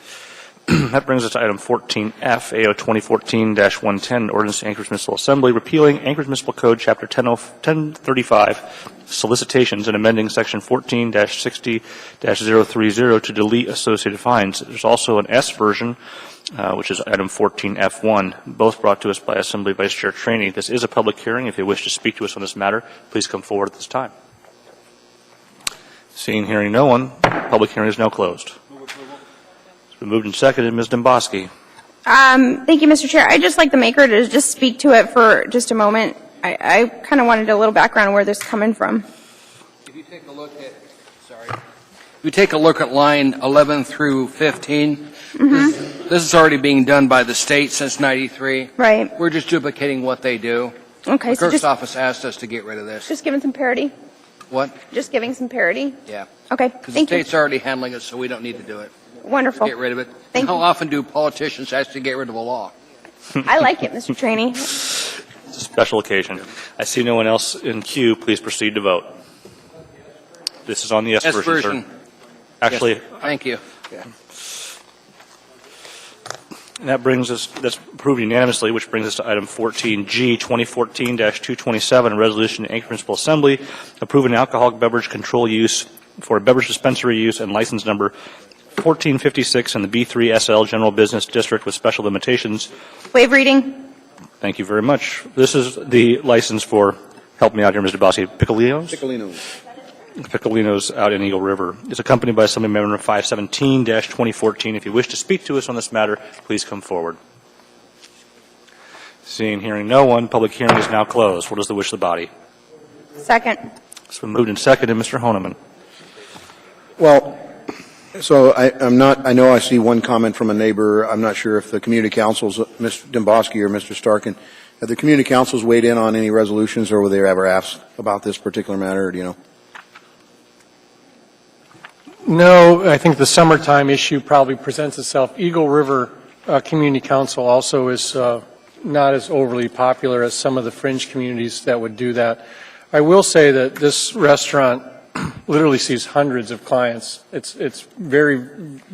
That brings us to item 14F, AO 2014-110, Ordinance Anchorage Municipal Assembly, repealing Anchorage Municipal Code, Chapter 1035, solicitations, and amending Section 14-60-030 to delete associated fines. There's also an S version, which is item 14F1, both brought to us by Assembly Vice Chair Trainee. This is a public hearing. If you wish to speak to us on this matter, please come forward at this time. Seeing, hearing no one, public hearing is now closed. Moved and seconded. Ms. Demboski. Thank you, Mr. Chair. I'd just like the maker to just speak to it for just a moment. I kind of wanted a little background on where this is coming from. If you take a look at line 11 through 15, This is already being done by the state since '93. Right. We're just duplicating what they do. Okay, The so clerk's just, office asked us to get rid of this. just giving some parity. What? Just giving some parity. Yeah. Okay, Because the thank you. state's already handling it, so we don't need to do it. Wonderful. Get rid of it. Thank How you. often do politicians ask to get rid of a law? I like it, Mr. Trainee. It's a special occasion. I see no one else in queue. Please proceed to vote. This is on the yes, Yes version, version. sir. Actually, Yes. Thank you. and that brings us, that's approved unanimously, which brings us to item 14G, 2014-227, resolution to Anchorage Municipal Assembly, approving alcoholic beverage control use for a beverage dispensary use and license number 1456 in the B3 SL General Business District with special limitations. Waive reading. Thank you very much. This is the license for, help me out here, Mr. Bossi, Piccolinos? Piccolinos out in Eagle River. It's accompanied by Assembly Member 517-2014. If you wish to speak to us on this matter, please come forward. Seeing, hearing no one, public hearing is now closed. What is the wish of the body? Second. It's been moved and seconded. Mr. Honeman. Well, so I know I see one comment from a neighbor. I'm not sure if the community councils, Mr. Demboski or Mr. Starkin, have the community councils weighed in on any resolutions, or were they ever asked about this particular matter, or do you know? No, I think the summertime issue probably presents itself. Eagle River Community Council also is not as overly popular as some of the fringe communities that would do that. I will say that this restaurant literally sees hundreds of clients. It's very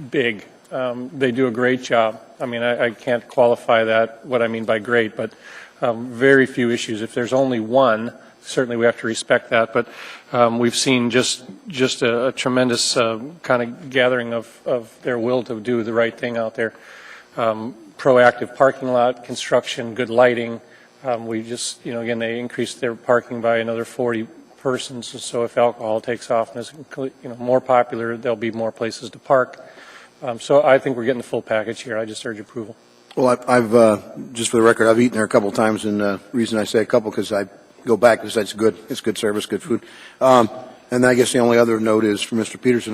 big. They do a great job. I mean, I can't qualify that, what I mean by great, but very few issues. If there's only one, certainly we have to respect that, but we've seen just a tremendous kind of gathering of their will to do the right thing out there. Proactive parking lot construction, good lighting. We just, again, they increased their parking by another 40 persons, so if alcohol takes off and is more popular, there'll be more places to park. So I think we're getting the full package here. I just urge approval. Well, I've just for the record, I've eaten there a couple of times, and the reason I say a couple because I go back because it's good service, good food. And I guess the only other note is for Mr. Peterson,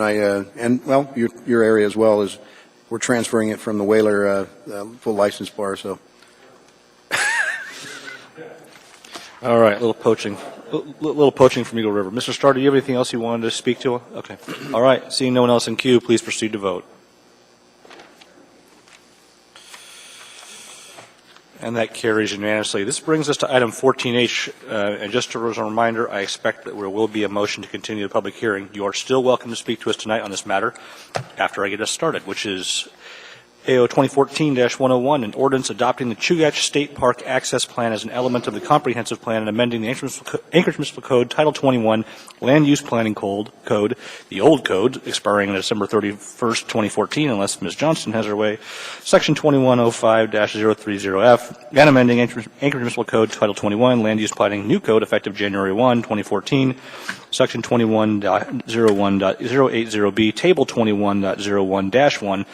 your area as well, is we're transferring it from the Whaler full license bar, so. All right, a little poaching from Eagle River. Mr. Starr, do you have anything else you wanted to speak to? Okay. All right, seeing no one else in queue, please proceed to vote. And that carries unanimously. This brings us to item 14H. And just as a reminder, I expect that there will be a motion to continue the public hearing. You are still welcome to speak to us tonight on this matter after I get us started, which is AO 2014-101, an ordinance adopting the Chugach State Park Access Plan as an element of the comprehensive plan and amending the Anchorage Municipal Code Title 21 Land Use Planning Code, the old code, expiring on December 31st, 2014, unless Ms. Johnston has her way, Section 2105-030F, and amending Anchorage Municipal Code Title 21 Land Use Planning New Code effective January 1, 2014, Section 21.01.080B, Table 21.01-1,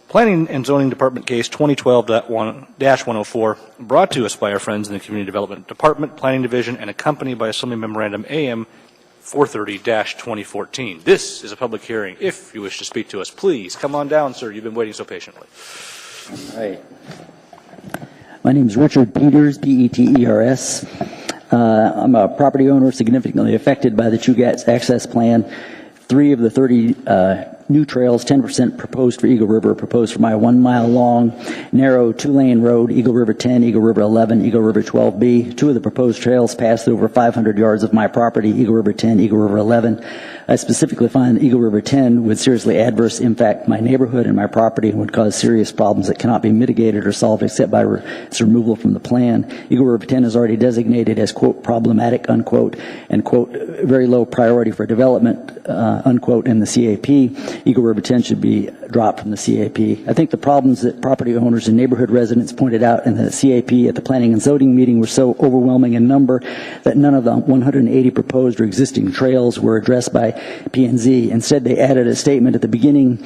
Planning and Zoning Department Case 2012-104, brought to us by our friends in the Community Development Department, Planning Division, and accompanied by Assembly Memorandum AM 430-2014. This is a public hearing. If you wish to speak to us, please come on down, sir. You've been waiting so patiently. All right. My name is Richard Peters, P-E-T-E-R-S. I'm a property owner significantly affected by the Chugach Access Plan. 3 of the 30 new trails, 10% proposed for Eagle River, proposed for my 1 mile long, narrow 2-lane road, Eagle River 10, Eagle River 11, Eagle River 12B. 2 of the proposed trails pass over 500 yards of my property, Eagle River 10, Eagle River 11. I specifically find Eagle River 10 would seriously adverse impact my neighborhood and my property and would cause serious problems that cannot be mitigated or solved except by its removal from the plan. Eagle River 10 is already designated as, quote, problematic, unquote, and, quote, very low priority for development, unquote, in the CAP. Eagle River 10 should be dropped from the CAP. I think the problems that property owners and neighborhood residents pointed out in the CAP at the Planning and Zoning meeting were so overwhelming in number that none of the 180 proposed or existing trails were addressed by P&Z. Instead, they added a statement at the beginning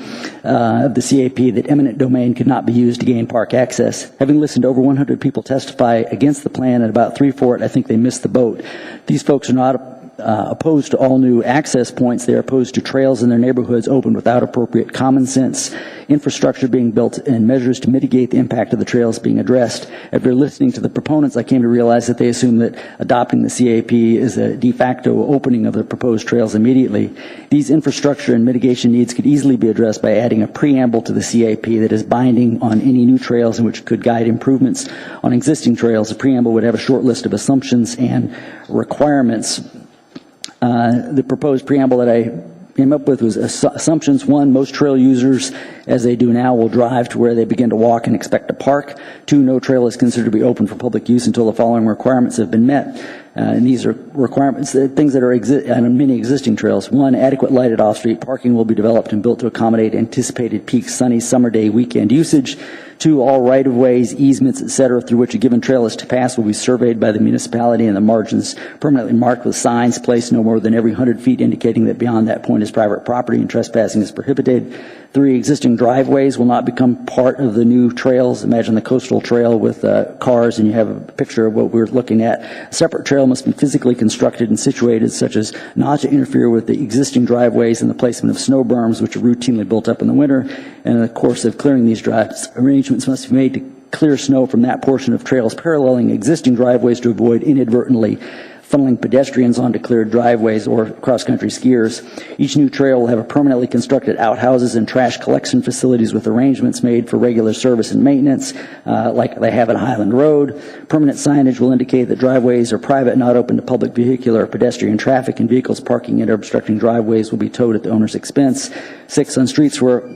of the CAP that eminent domain could not be used to gain park access. Having listened to over 100 people testify against the plan and about 3/4, I think they missed the boat. These folks are not opposed to all new access points. They're opposed to trails in their neighborhoods opened without appropriate common sense infrastructure being built and measures to mitigate the impact of the trails being addressed. After listening to the proponents, I came to realize that they assume that adopting the CAP is a de facto opening of the proposed trails immediately. These infrastructure and mitigation needs could easily be addressed by adding a preamble to the CAP that is binding on any new trails and which could guide improvements on existing trails. The preamble would have a short list of assumptions and requirements. The proposed preamble that I came up with was assumptions. 1, most trail users, as they do now, will drive to where they begin to walk and expect to park. 2, no trail is considered to be open for public use until the following requirements have been met. And these are requirements, things that are on many existing trails. 1, adequate lighted off-street parking will be developed and built to accommodate anticipated peak sunny summer day weekend usage. 2, all right-of-ways, easements, etc., through which a given trail is to pass will be surveyed by the municipality and the margins permanently marked with signs placed no more than every 100 feet indicating that beyond that point is private property and trespassing is prohibited. 3, existing driveways will not become part of the new trails. Imagine the coastal trail with cars, and you have a picture of what we're looking at. A separate trail must be physically constructed and situated such as not to interfere with the existing driveways and the placement of snow berms, which are routinely built up in the winter. And in the course of clearing these drives, arrangements must be made to clear snow from that portion of trails paralleling existing driveways to avoid inadvertently funneling pedestrians onto cleared driveways or cross-country skiers. Each new trail will have a permanently constructed outhouses and trash collection facilities with arrangements made for regular service and maintenance, like they have at Highland Road. Permanent signage will indicate that driveways are private, not open to public vehicular or pedestrian traffic, and vehicles parking and obstructing driveways will be towed at the owner's expense. 6, on streets where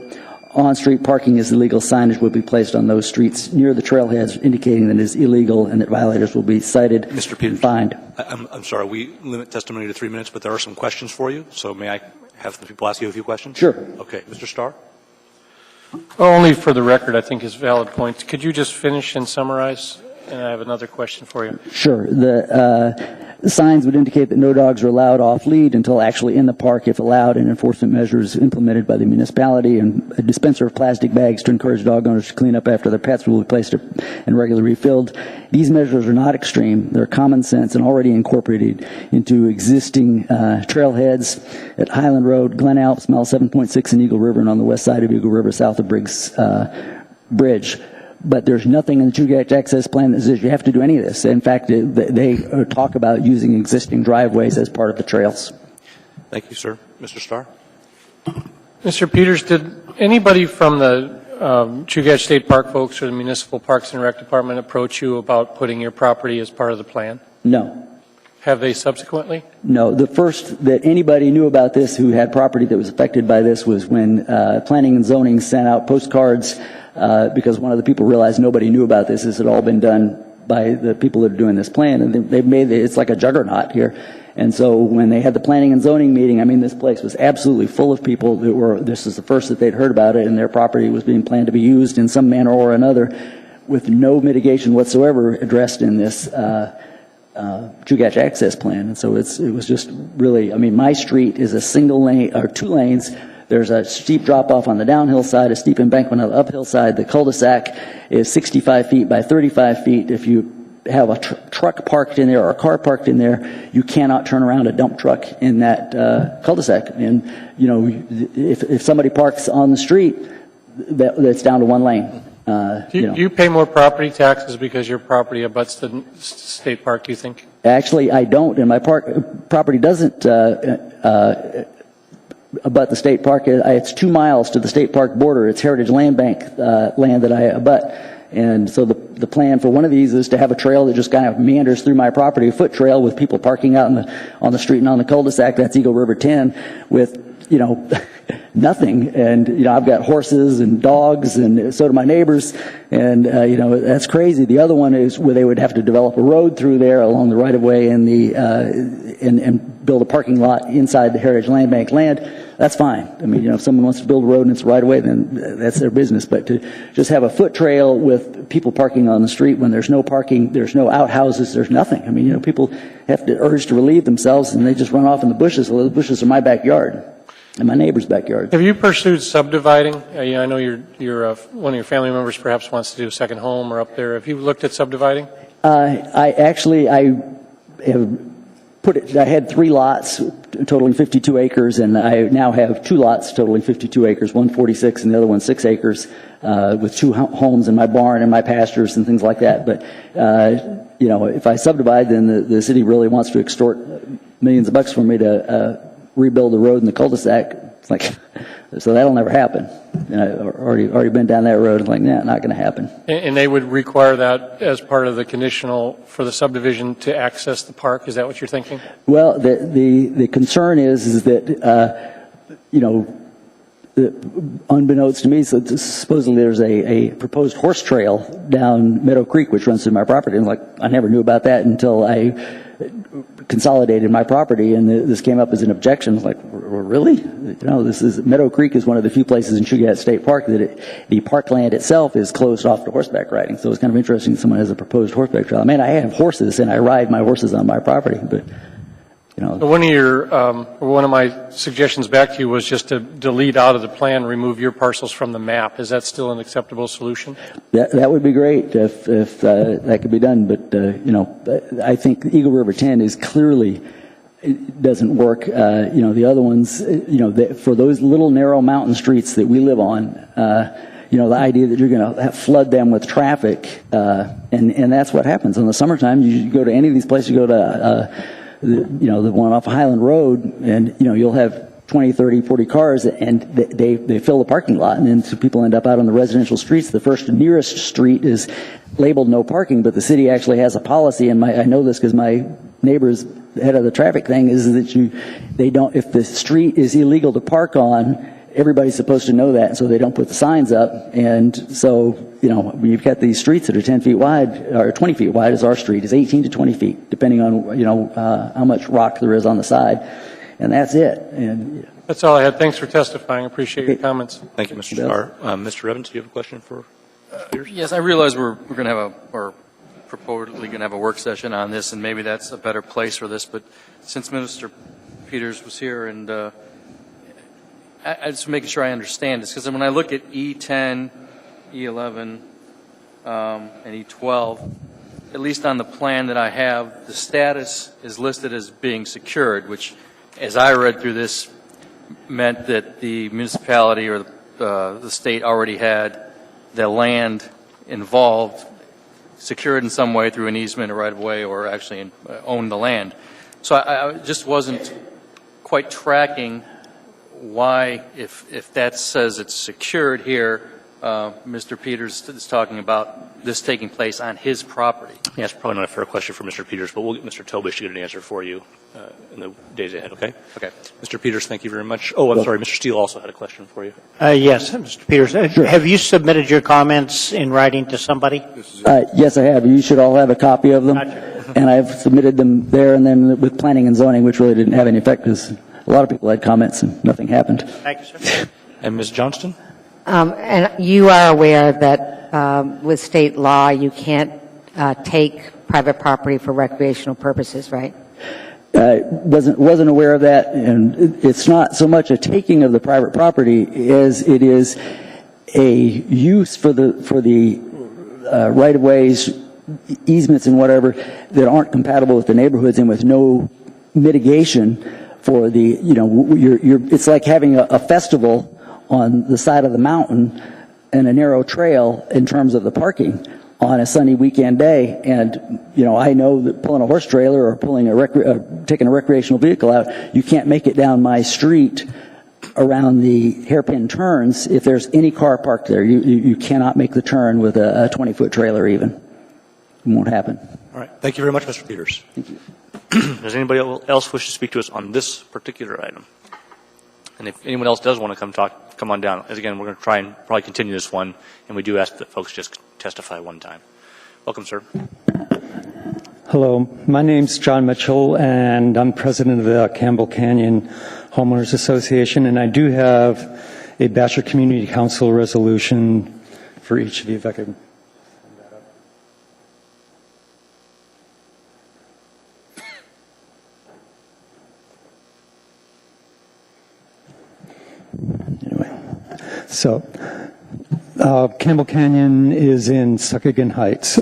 on-street parking is illegal, signage will be placed on those streets near the trailheads indicating that it is illegal and that violators will be cited and fined. I'm sorry, we limit testimony to 3 minutes, but there are some questions for you, so may I have the people ask you a few questions? Sure. Okay, Mr. Starr? Only for the record, I think is valid points. Could you just finish and summarize? And I have another question for you. Sure. The signs would indicate that no dogs are allowed off lead until actually in the park if allowed, and enforcement measures implemented by the municipality, and a dispenser of plastic bags to encourage dog owners to clean up after their pets will be placed and regularly refilled. These measures are not extreme. They're common sense and already incorporated into existing trailheads at Highland Road, Glen Alps, Mile 7.6 in Eagle River, and on the west side of Eagle River south of Briggs Bridge. But there's nothing in the Chugach Access Plan that says you have to do any of this. In fact, they talk about using existing driveways as part of the trails. Thank you, sir. Mr. Starr? Mr. Peters, did anybody from the Chugach State Park folks or the Municipal Parks and Rec Department approach you about putting your property as part of the plan? No. Have they subsequently? No. The first that anybody knew about this who had property that was affected by this was when Planning and Zoning sent out postcards because one of the people realized nobody knew about this. This had all been done by the people that are doing this plan, and they've made it's like a juggernaut here. And so when they had the planning and zoning meeting, I mean, this place was absolutely full of people that were, this is the first that they'd heard about it, and their property was being planned to be used in some manner or another with no mitigation whatsoever addressed in this Chugach Access Plan. And so it was just really, I mean, my street is a single lane, or 2 lanes. There's a steep drop-off on the downhill side, a steep embankment on the uphill side. The cul-de-sac is 65 feet by 35 feet. If you have a truck parked in there or a car parked in there, you cannot turn around a dump truck in that cul-de-sac. And, you know, if somebody parks on the street, that's down to 1 lane. Do you pay more property taxes because your property abuts the state park, do you think? Actually, I don't, and my property doesn't abut the state park. It's 2 miles to the state park border. It's Heritage Land Bank land that I abut. And so the plan for one of these is to have a trail that just kind of meanders through my property, a foot trail with people parking out on the street and on the cul-de-sac. That's Eagle River 10 with, you know, nothing. And, you know, I've got horses and dogs, and so do my neighbors. And, you know, that's crazy. The other one is where they would have to develop a road through there along the right-of-way and and build a parking lot inside the Heritage Land Bank land. That's fine. I mean, you know, if someone wants to build a road and it's right away, then that's their business. But to just have a foot trail with people parking on the street when there's no parking, there's no outhouses, there's nothing. I mean, you know, people have to urge to relieve themselves and they just run off in the bushes. Well, the bushes are my backyard and my neighbor's backyard. Have you pursued subdividing? I know you're one of your family members perhaps wants to do a second home or up there. Have you looked at subdividing? I have I had 3 lots totaling 52 acres, and I now have 2 lots totaling 52 acres, one 46 and the other one 6 acres, with 2 homes and my barn and my pastures and things like that. But, if I subdivide, then the city really wants to extort millions of bucks from me to rebuild the road in the cul-de-sac. It's like, so that'll never happen. And I've already been down that road and like, nah, not going to happen. And they would require that as part of the conditional for the subdivision to access the park? Is that what you're thinking? Well, the concern is that, unbeknownst to me, so supposedly there's a proposed horse trail down Meadow Creek, which runs through my property. And like, I never knew about that until I consolidated my property, and this came up as an objection. I was like, really? Meadow Creek is one of the few places in Chugach State Park that the parkland itself is closed off to horseback riding. So it's kind of interesting that someone has a proposed horseback trail. I mean, I have horses, and I ride my horses on my property, but one of my suggestions back to you was just to delete out of the plan, remove your parcels from the map. Is that still an acceptable solution? That would be great if that could be done. But I think Eagle River 10 is clearly doesn't work. The other ones, for those little narrow mountain streets that we live on, the idea that you're going to flood them with traffic, and that's what happens in the summertime. You go to any of these places, you go to the one off Highland Road, and you'll have 20, 30, 40 cars, and they fill the parking lot, and then so people end up out on the residential streets. The first nearest street is labeled no parking, but the city actually has a policy, and I know this because my neighbor's head of the traffic thing is that if the street is illegal to park on, everybody's supposed to know that, and so they don't put the signs up. And so, you've got these streets that are 10 feet wide, or 20 feet wide, as our street is 18 to 20 feet, depending on, how much rock there is on the side. And that's it. And that's all I had. Thanks for testifying. Appreciate your comments. Thank you, Mr. Starr. Mr. Evans, do you have a question for Peters? Yes, I realize we're going to have or purportedly going to have a work session on this, and maybe that's a better place for this. But since Minister Peters was here, and I just making sure I understand this, because when I look at E10, E11, and E12, at least on the plan that I have, the status is listed as being secured, which, as I read through this, meant that the municipality or the state already had the land involved secured in some way through an easement or right-of-way, or actually owned the land. So I just wasn't quite tracking why, if that says it's secured here, Mr. Peters is talking about this taking place on his property. Yeah, it's probably not a fair question for Mr. Peters, but we'll get Mr. Tobish to get an answer for you in the days ahead, okay? Okay. Mr. Peters, thank you very much. Oh, I'm sorry, Mr. Steele also had a question for you. Yes, Mr. Peters. Sure. Have you submitted your comments in writing to somebody? Yes, I have. You should all have a copy of them. Gotcha. And I've submitted them there, and then with planning and zoning, which really didn't have any effect because a lot of people had comments and nothing happened. Thank you, sir. And Ms. Johnston? And you are aware that with state law, you can't take private property for recreational purposes, right? Wasn't aware of that, and it's not so much a taking of the private property as it is a use for the right of ways, easements, and whatever that aren't compatible with the neighborhoods and with no mitigation for the it's like having a festival on the side of the mountain and a narrow trail in terms of the parking on a sunny weekend day. And, I know that pulling a horse trailer or pulling taking a recreational vehicle out, you can't make it down my street around the hairpin turns if there's any car parked there. You cannot make the turn with a 20-foot trailer even. It won't happen. All right. Thank you very much, Mr. Peters. Thank you. Does anybody else wish to speak to us on this particular item? And if anyone else does want to come on down. As again, we're going to try and probably continue this one, and we do ask that folks just testify one time. Welcome, sir. Hello, my name's John Mitchell, and I'm president of the Campbell Canyon Homeowners Association, and I do have a Bachelor Community Council resolution for each of you, if I could. So, Campbell Canyon is in Succogan Heights.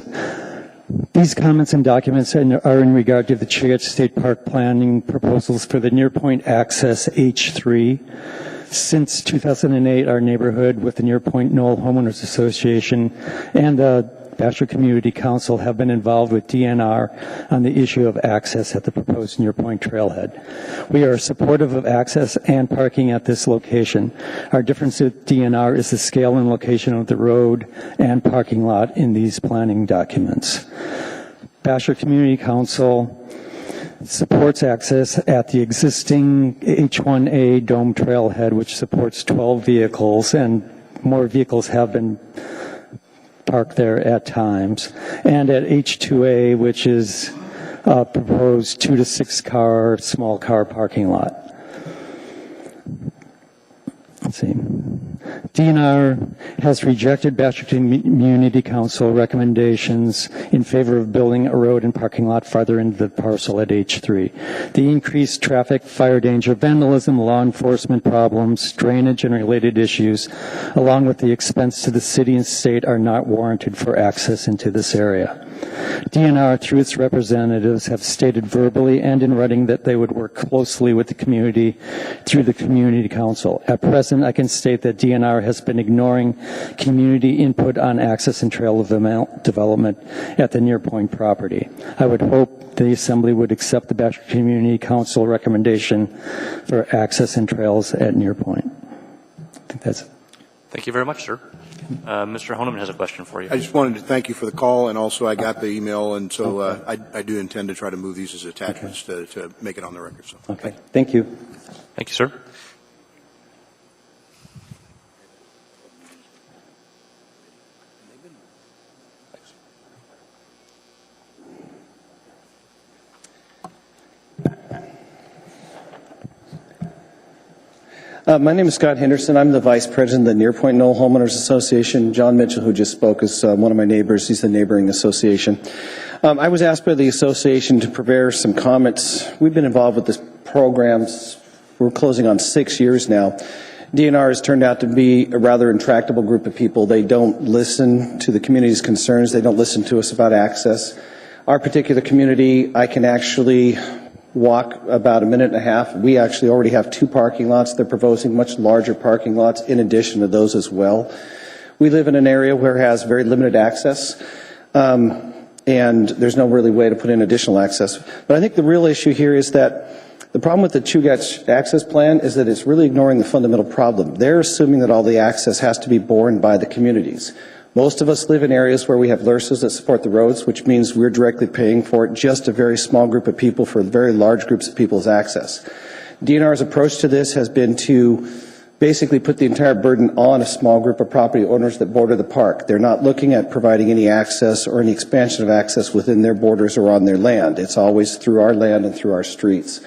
These comments and documents are in regard to the Chugach State Park planning proposals for the Nearpoint Access H3. Since 2008, our neighborhood with the Nearpoint Knoll Homeowners Association and the Bachelor Community Council have been involved with DNR on the issue of access at the proposed Nearpoint trailhead. We are supportive of access and parking at this location. Our difference with DNR is the scale and location of the road and parking lot in these planning documents. Bachelor Community Council supports access at the existing H1A Dome Trailhead, which supports 12 vehicles, and more vehicles have been parked there at times, and at H2A, which is a proposed 2 to 6 car, small car parking lot. Let's see. DNR has rejected Bachelor Community Council recommendations in favor of building a road and parking lot farther into the parcel at H3. The increased traffic, fire danger, vandalism, law enforcement problems, drainage, and related issues, along with the expense to the city and state, are not warranted for access into this area. DNR, through its representatives, have stated verbally and in writing that they would work closely with the community through the Community Council. At present, I can state that DNR has been ignoring community input on access and trail development at the Nearpoint property. I would hope the Assembly would accept the Bachelor Community Council recommendation for access and trails at Nearpoint. I think that's it. Thank you very much, sir. Mr. Honeman has a question for you. I just wanted to thank you for the call, and also I got the email, and so I do intend to try to move these as attachments to make it on the record. So. Okay. Thank you. Thank you, sir. My name is Scott Henderson. I'm the Vice President of the Nearpoint Knoll Homeowners Association. John Mitchell, who just spoke, is one of my neighbors. He's the neighboring association. I was asked by the association to prepare some comments. We've been involved with this program. We're closing on 6 years now. DNR has turned out to be a rather intractable group of people. They don't listen to the community's concerns. They don't listen to us about access. Our particular community, I can actually walk about a minute and a half. We actually already have 2 parking lots. They're proposing much larger parking lots in addition to those as well. We live in an area where it has very limited access, and there's no really way to put in additional access. But I think the real issue here is that the problem with the Chugach access plan is that it's really ignoring the fundamental problem. They're assuming that all the access has to be borne by the communities. Most of us live in areas where we have LRSAs that support the roads, which means we're directly paying for it. Just a very small group of people for very large groups of people's access. DNR's approach to this has been to basically put the entire burden on a small group of property owners that border the park. They're not looking at providing any access or any expansion of access within their borders or on their land. It's always through our land and through our streets.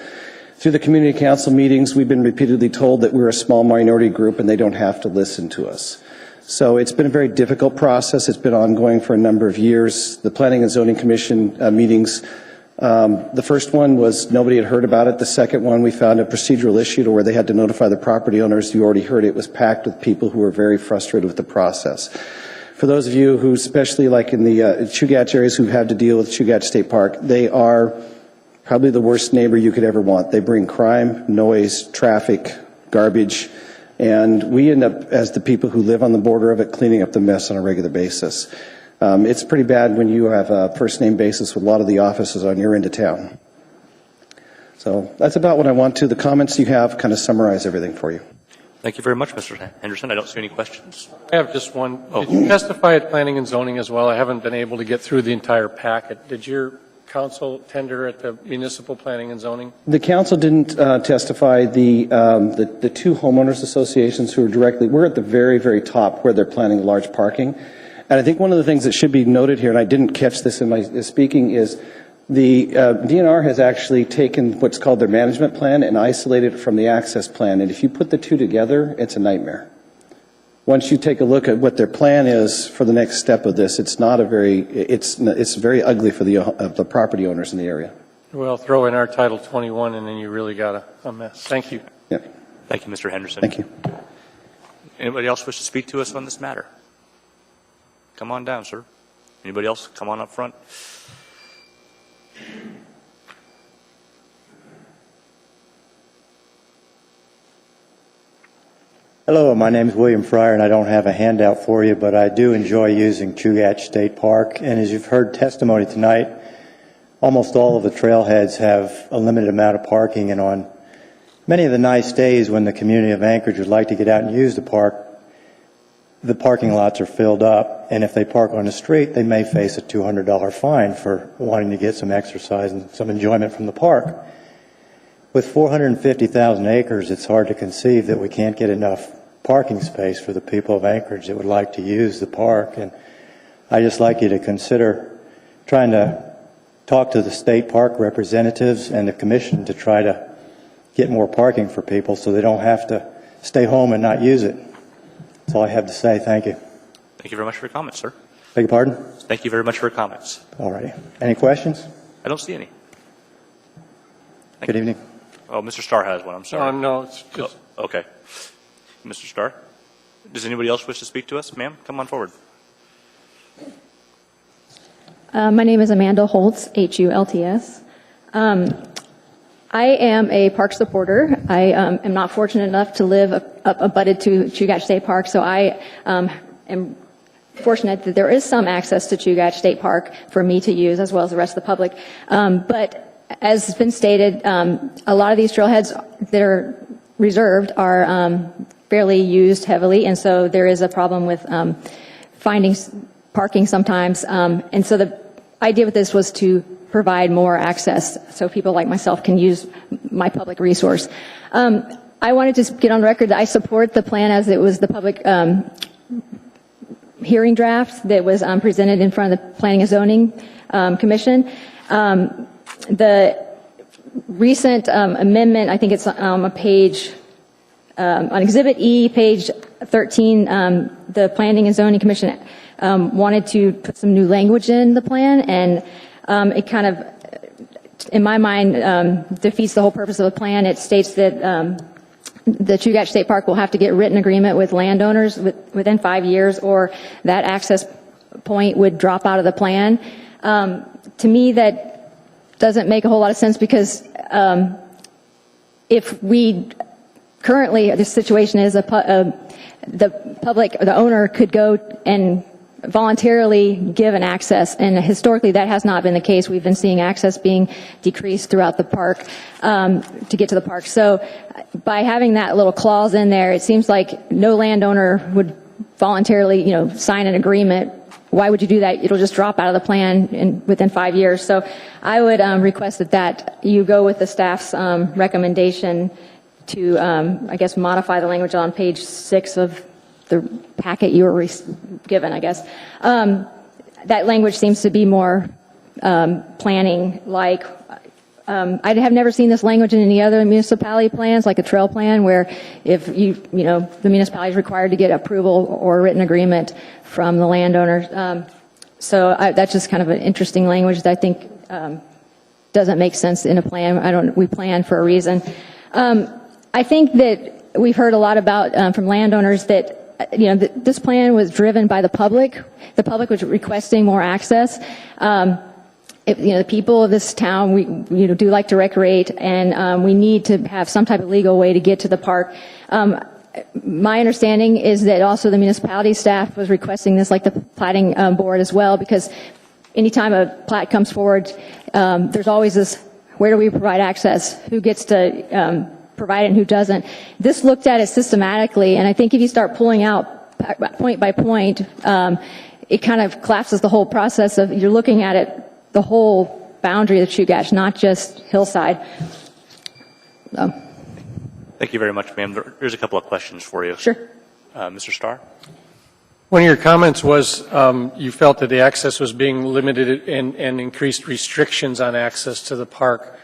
Through the community council meetings, we've been repeatedly told that we're a small minority group and they don't have to listen to us. So it's been a very difficult process. It's been ongoing for a number of years. The Planning and Zoning Commission meetings, the first one was nobody had heard about it. The second one, we found a procedural issue to where they had to notify the property owners. You already heard it was packed with people who were very frustrated with the process. For those of you who, especially like in the Chugach areas who have to deal with Chugach State Park, they are probably the worst neighbor you could ever want. They bring crime, noise, traffic, garbage, and we end up, as the people who live on the border of it, cleaning up the mess on a regular basis. It's pretty bad when you have a first-name basis with a lot of the offices on your end of town. So that's about what I want to. The comments you have kind of summarize everything for you. Thank you very much, Mr. Henderson. I don't see any questions. I have just one. Did you testify at Planning and Zoning as well? I haven't been able to get through the entire packet. Did your council tender at the Municipal Planning and Zoning? The council didn't testify. The 2 homeowners associations who are directly, we're at the very, very top where they're planning large parking. And I think one of the things that should be noted here, and I didn't catch this in my speaking, is the DNR has actually taken what's called their management plan and isolated it from the access plan. And if you put the 2 together, it's a nightmare. Once you take a look at what their plan is for the next step of this, it's very ugly for the property owners in the area. Well, throw in our Title 21 and then you really got a mess. Thank you. Yeah. Thank you, Mr. Henderson. Thank you. Anybody else wish to speak to us on this matter? Come on down, sir. Anybody else? Come on up front. Hello, my name is William Fryer, and I don't have a handout for you, but I do enjoy using Chugach State Park. And as you've heard testimony tonight, almost all of the trailheads have a limited amount of parking, and on many of the nice days when the community of Anchorage would like to get out and use the park, the parking lots are filled up, and if they park on the street, they may face a $200 fine for wanting to get some exercise and some enjoyment from the park. With 450,000 acres, it's hard to conceive that we can't get enough parking space for the people of Anchorage that would like to use the park. And I'd just like you to consider trying to talk to the state park representatives and the commission to try to get more parking for people so they don't have to stay home and not use it. That's all I have to say. Thank you. Thank you very much for your comments, sir. Beg your pardon? Thank you very much for your comments. All righty. Any questions? I don't see any. Good evening. Oh, Mr. Starr has one. I'm sorry. No, it's just... Oh, okay. Mr. Starr, does anybody else wish to speak to us? Ma'am, come on forward. My name is Amanda Holtz, Hults. I am a park supporter. I am not fortunate enough to live abutted to Chugach State Park, so I am fortunate that there is some access to Chugach State Park for me to use as well as the rest of the public. But as has been stated, a lot of these trailheads that are reserved are fairly used heavily, and so there is a problem with finding parking sometimes. And so the idea with this was to provide more access so people like myself can use my public resource. I wanted to get on record that I support the plan as it was the public hearing draft that was presented in front of the Planning and Zoning Commission. The recent amendment, I think it's on a page, on Exhibit E, page 13, the Planning and Zoning Commission wanted to put some new language in the plan, and it kind of, in my mind, defeats the whole purpose of the plan. It states that the Chugach State Park will have to get written agreement with landowners within 5 years, or that access point would drop out of the plan. To me, that doesn't make a whole lot of sense, because if we currently, the situation is the owner could go and voluntarily give an access, and historically that has not been the case. We've been seeing access being decreased throughout the park to get to the park. So by having that little clause in there, it seems like no landowner would voluntarily, sign an agreement. Why would you do that? It'll just drop out of the plan within 5 years. So I would request that you go with the staff's recommendation to, I guess, modify the language on page 6 of the packet you were given, I guess. That language seems to be more planning-like. I have never seen this language in any other municipality plans, like a trail plan, where if the municipality is required to get approval or written agreement from the landowner. So that's just kind of an interesting language that I think doesn't make sense in a plan. We plan for a reason. I think that we've heard a lot about from landowners that this plan was driven by the public. The public was requesting more access. The people of this town, we do like to recreate, and we need to have some type of legal way to get to the park. My understanding is that also the municipality staff was requesting this, like the platting board as well, because anytime a plat comes forward, there's always this, where do we provide access? Who gets to provide it and who doesn't? This looked at it systematically, and I think if you start pulling out point by point, it kind of collapses the whole process of, you're looking at it, the whole boundary of Chugach, not just hillside. Thank you very much, ma'am. There's a couple of questions for you. Sure. Mr. Starr? One of your comments was you felt that the access was being limited and increased restrictions on access to the park.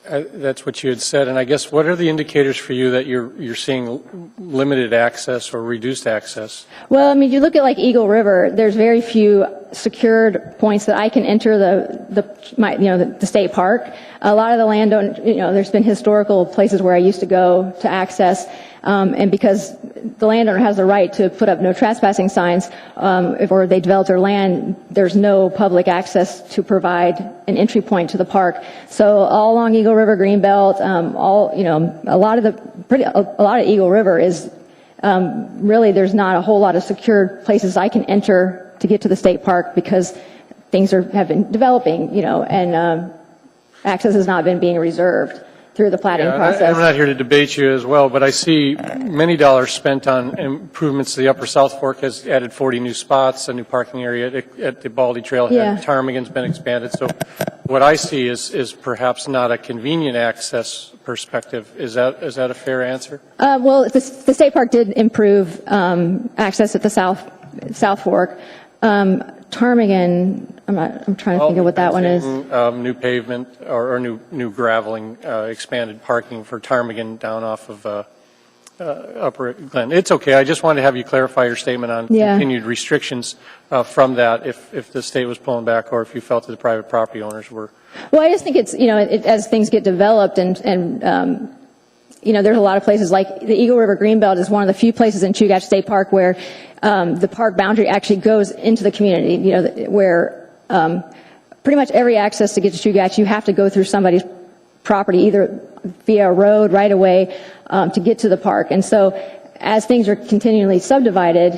That's what you had said. And I guess, what are the indicators for you that you're seeing limited access or reduced access? Well, I mean, you look at like Eagle River, there's very few secured points that I can enter the state park. A lot of the landowners, there's been historical places where I used to go to access, and because the landowner has the right to put up no trespassing signs, or they develop their land, there's no public access to provide an entry point to the park. So all along Eagle River Greenbelt, a lot of Eagle River is really there's not a whole lot of secured places I can enter to get to the state park because things have been developing, and access has not been being reserved through the planning process. I'm not here to debate you as well, but I see many dollars spent on improvements. The Upper South Fork has added 40 new spots, a new parking area at the Baldy Trailhead. Yeah. Ptarmigan's been expanded. So what I see is perhaps not a convenient access perspective. Is that a fair answer? Well, the state park did improve access at the South Fork. Ptarmigan, I'm trying to think of what that one is. New pavement or new graveling, expanded parking for Ptarmigan down off of Upper Glen. It's okay. I just wanted to have you clarify your statement on continued restrictions from that if the state was pulling back or if you felt that the private property owners were. Well, I just think it's, as things get developed and there's a lot of places like the Eagle River Greenbelt is one of the few places in Chugach State Park where the park boundary actually goes into the community, where pretty much every access to get to Chugach, you have to go through somebody's property, either via a road right away to get to the park. And so as things are continually subdivided,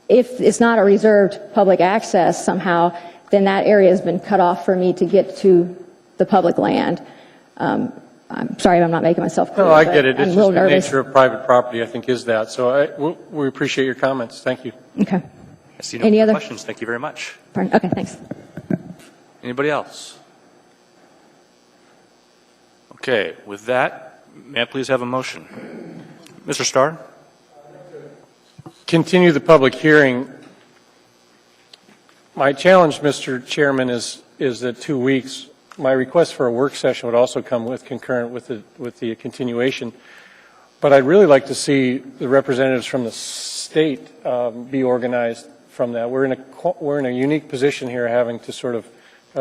if it's not a reserved public access somehow, then that area has been cut off for me to get to the public land. I'm sorry if I'm not making myself clear. No, I get it. I'm It's a little just the nervous. nature of private property, I think, is that. So we appreciate your comments. Thank you. Okay. I see no Any further other questions. Thank you very much. Pardon? Okay, thanks. Anybody else? Okay, with that, may I please have a motion? Mr. Starr? Continue the public hearing. My challenge, Mr. Chairman, is that 2 weeks. My request for a work session would also come with concurrent with the continuation. But I'd really like to see the representatives from the state be organized from that. We're in a unique position here, having to sort of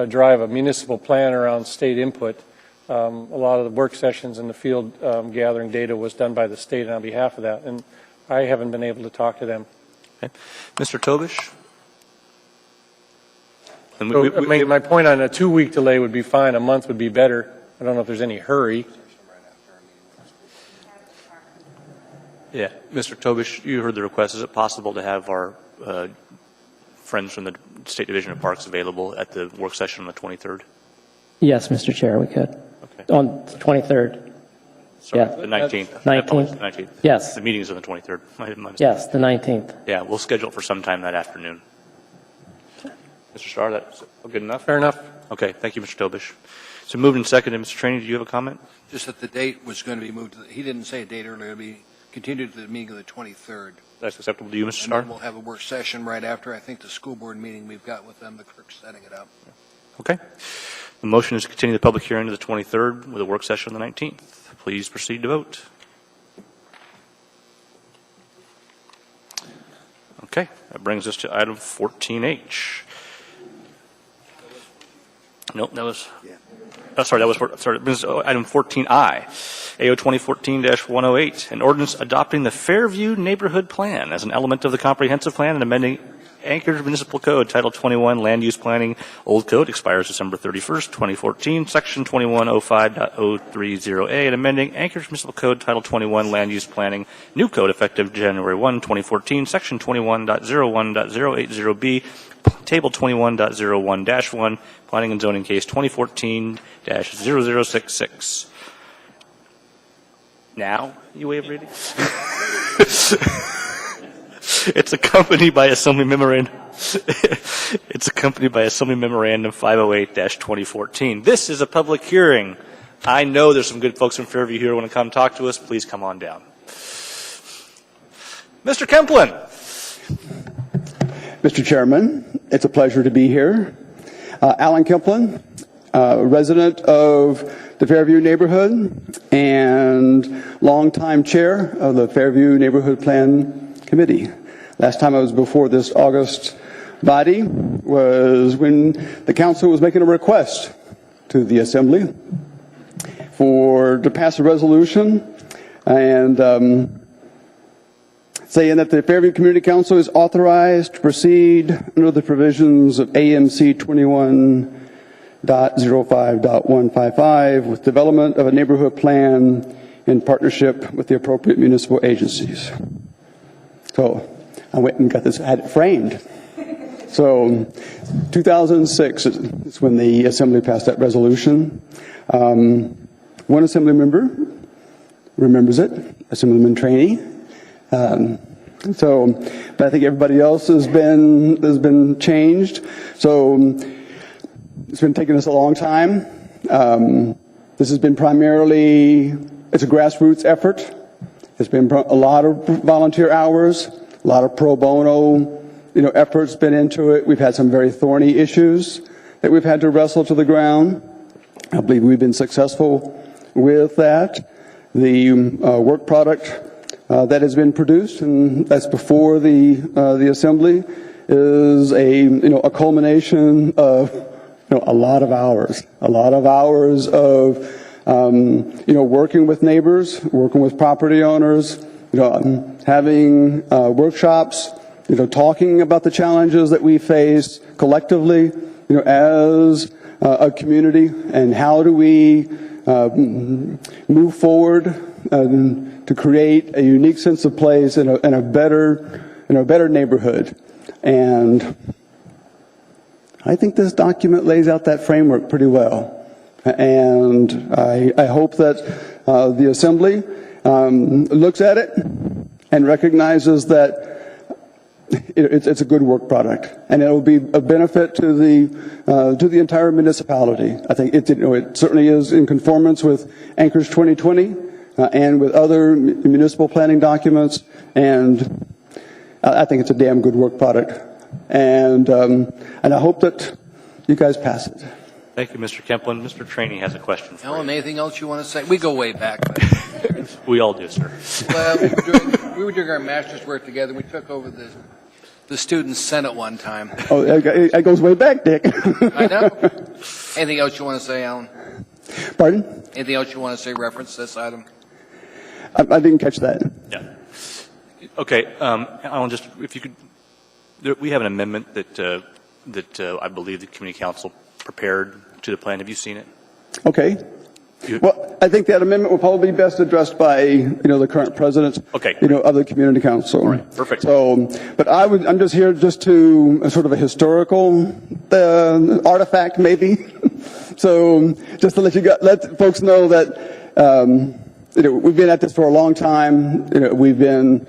drive a municipal plan around state input. A lot of the work sessions in the field gathering data was done by the state on behalf of that, and I haven't been able to talk to them. Okay. Mr. Tobish? And So, my point on a 2-week delay would be fine. A month would be better. I don't know if there's any hurry. Yeah, Mr. Tobish, you heard the request. Is it possible to have our friends from the State Division of Parks available at the work session on the 23rd? Yes, Mr. Chair, we could. Okay. On the 23rd. Sorry, Yeah. the 19th. 19th? The 19th. Yes. The meeting's on the 23rd. My mistake. Yes, the 19th. Yeah, we'll schedule it for sometime that afternoon. Mr. Starr, that's good enough? Fair enough. Okay, thank you, Mr. Tobish. So moved and seconded. Mr. Trainee, do you have a comment? Just that the date was going to be moved. He didn't say a date earlier. It'll be continued to the meeting of the 23rd. That's acceptable to you, Mr. And Starr? then we'll have a work session right after, I think, the school board meeting we've got with them. The clerk's setting it up. Okay. The motion is to continue the public hearing to the 23rd with a work session on the 19th. Please proceed to vote. Okay, that brings us to item 14H. Nope, that was, it brings us to item 14I, AO 2014-108, an ordinance adopting the Fairview Neighborhood Plan as an element of the comprehensive plan and amending Anchorage Municipal Code, Title 21, Land Use Planning, Old Code, expires December 31st, 2014, Section 2105.030A, and amending Anchorage Municipal Code, Title 21, Land Use Planning, New Code, effective January 1, 2014, Section 21.01.080B, Table 21.01-1, Planning and Zoning Case 2014-0066. Now, you waive reading? It's accompanied by Assembly Memorandum. It's accompanied by Assembly Memorandum 508-2014. This is a public hearing. I know there's some good folks from Fairview here who want to come talk to us. Please come on down. Mr. Kemplin. Mr. Chairman, it's a pleasure to be here. Alan Kemplin, resident of the Fairview neighborhood and longtime chair of the Fairview Neighborhood Plan Committee. Last time I was before this August body was when the council was making a request to the assembly to pass a resolution and saying that the Fairview Community Council is authorized to proceed under the provisions of AMC 21.05.155 with development of a neighborhood plan in partnership with the appropriate municipal agencies. So I went and got this, had it framed. So 2006 is when the Assembly passed that resolution. One Assembly member remembers it, Assemblyman Trainee. But I think everybody else has been changed. So it's been taking us a long time. This has been primarily, it's a grassroots effort. It's been a lot of volunteer hours, a lot of pro bono, efforts been into it. We've had some very thorny issues that we've had to wrestle to the ground. I believe we've been successful with that. The work product that has been produced, and that's before the Assembly, is a culmination of a lot of hours of working with neighbors, working with property owners, having workshops, talking about the challenges that we face collectively, as a community, and how do we move forward to create a unique sense of place in a better neighborhood. And I think this document lays out that framework pretty well. And I hope that the Assembly looks at it and recognizes that it's a good work product, and it will be a benefit to the entire municipality. I think it certainly is in conformance with Anchorage 2020 and with other municipal planning documents, and I think it's a damn good work product. And I hope that you guys pass it. Thank you, Mr. Kemplin. Mr. Trainee has a question for Alan, anything else you want to say? We go way back. We all do, sir. Well, we were doing our master's work together. We took over the Student Senate one time. Oh, it goes way back, Dick. I know. Anything else you want to say, Alan? Pardon? Anything else you want to say reference this item? I didn't catch that. Yeah. Okay, Alan, just if you could, we have an amendment that I believe the Community Council prepared to the plan. Have you seen it? Okay. Well, I think that amendment will probably be best addressed by, the current president, of the Community Council. All right, perfect. So, but I'm just here just to sort of a historical artifact, maybe. So, just to let folks know that, we've been at this for a long time. We've been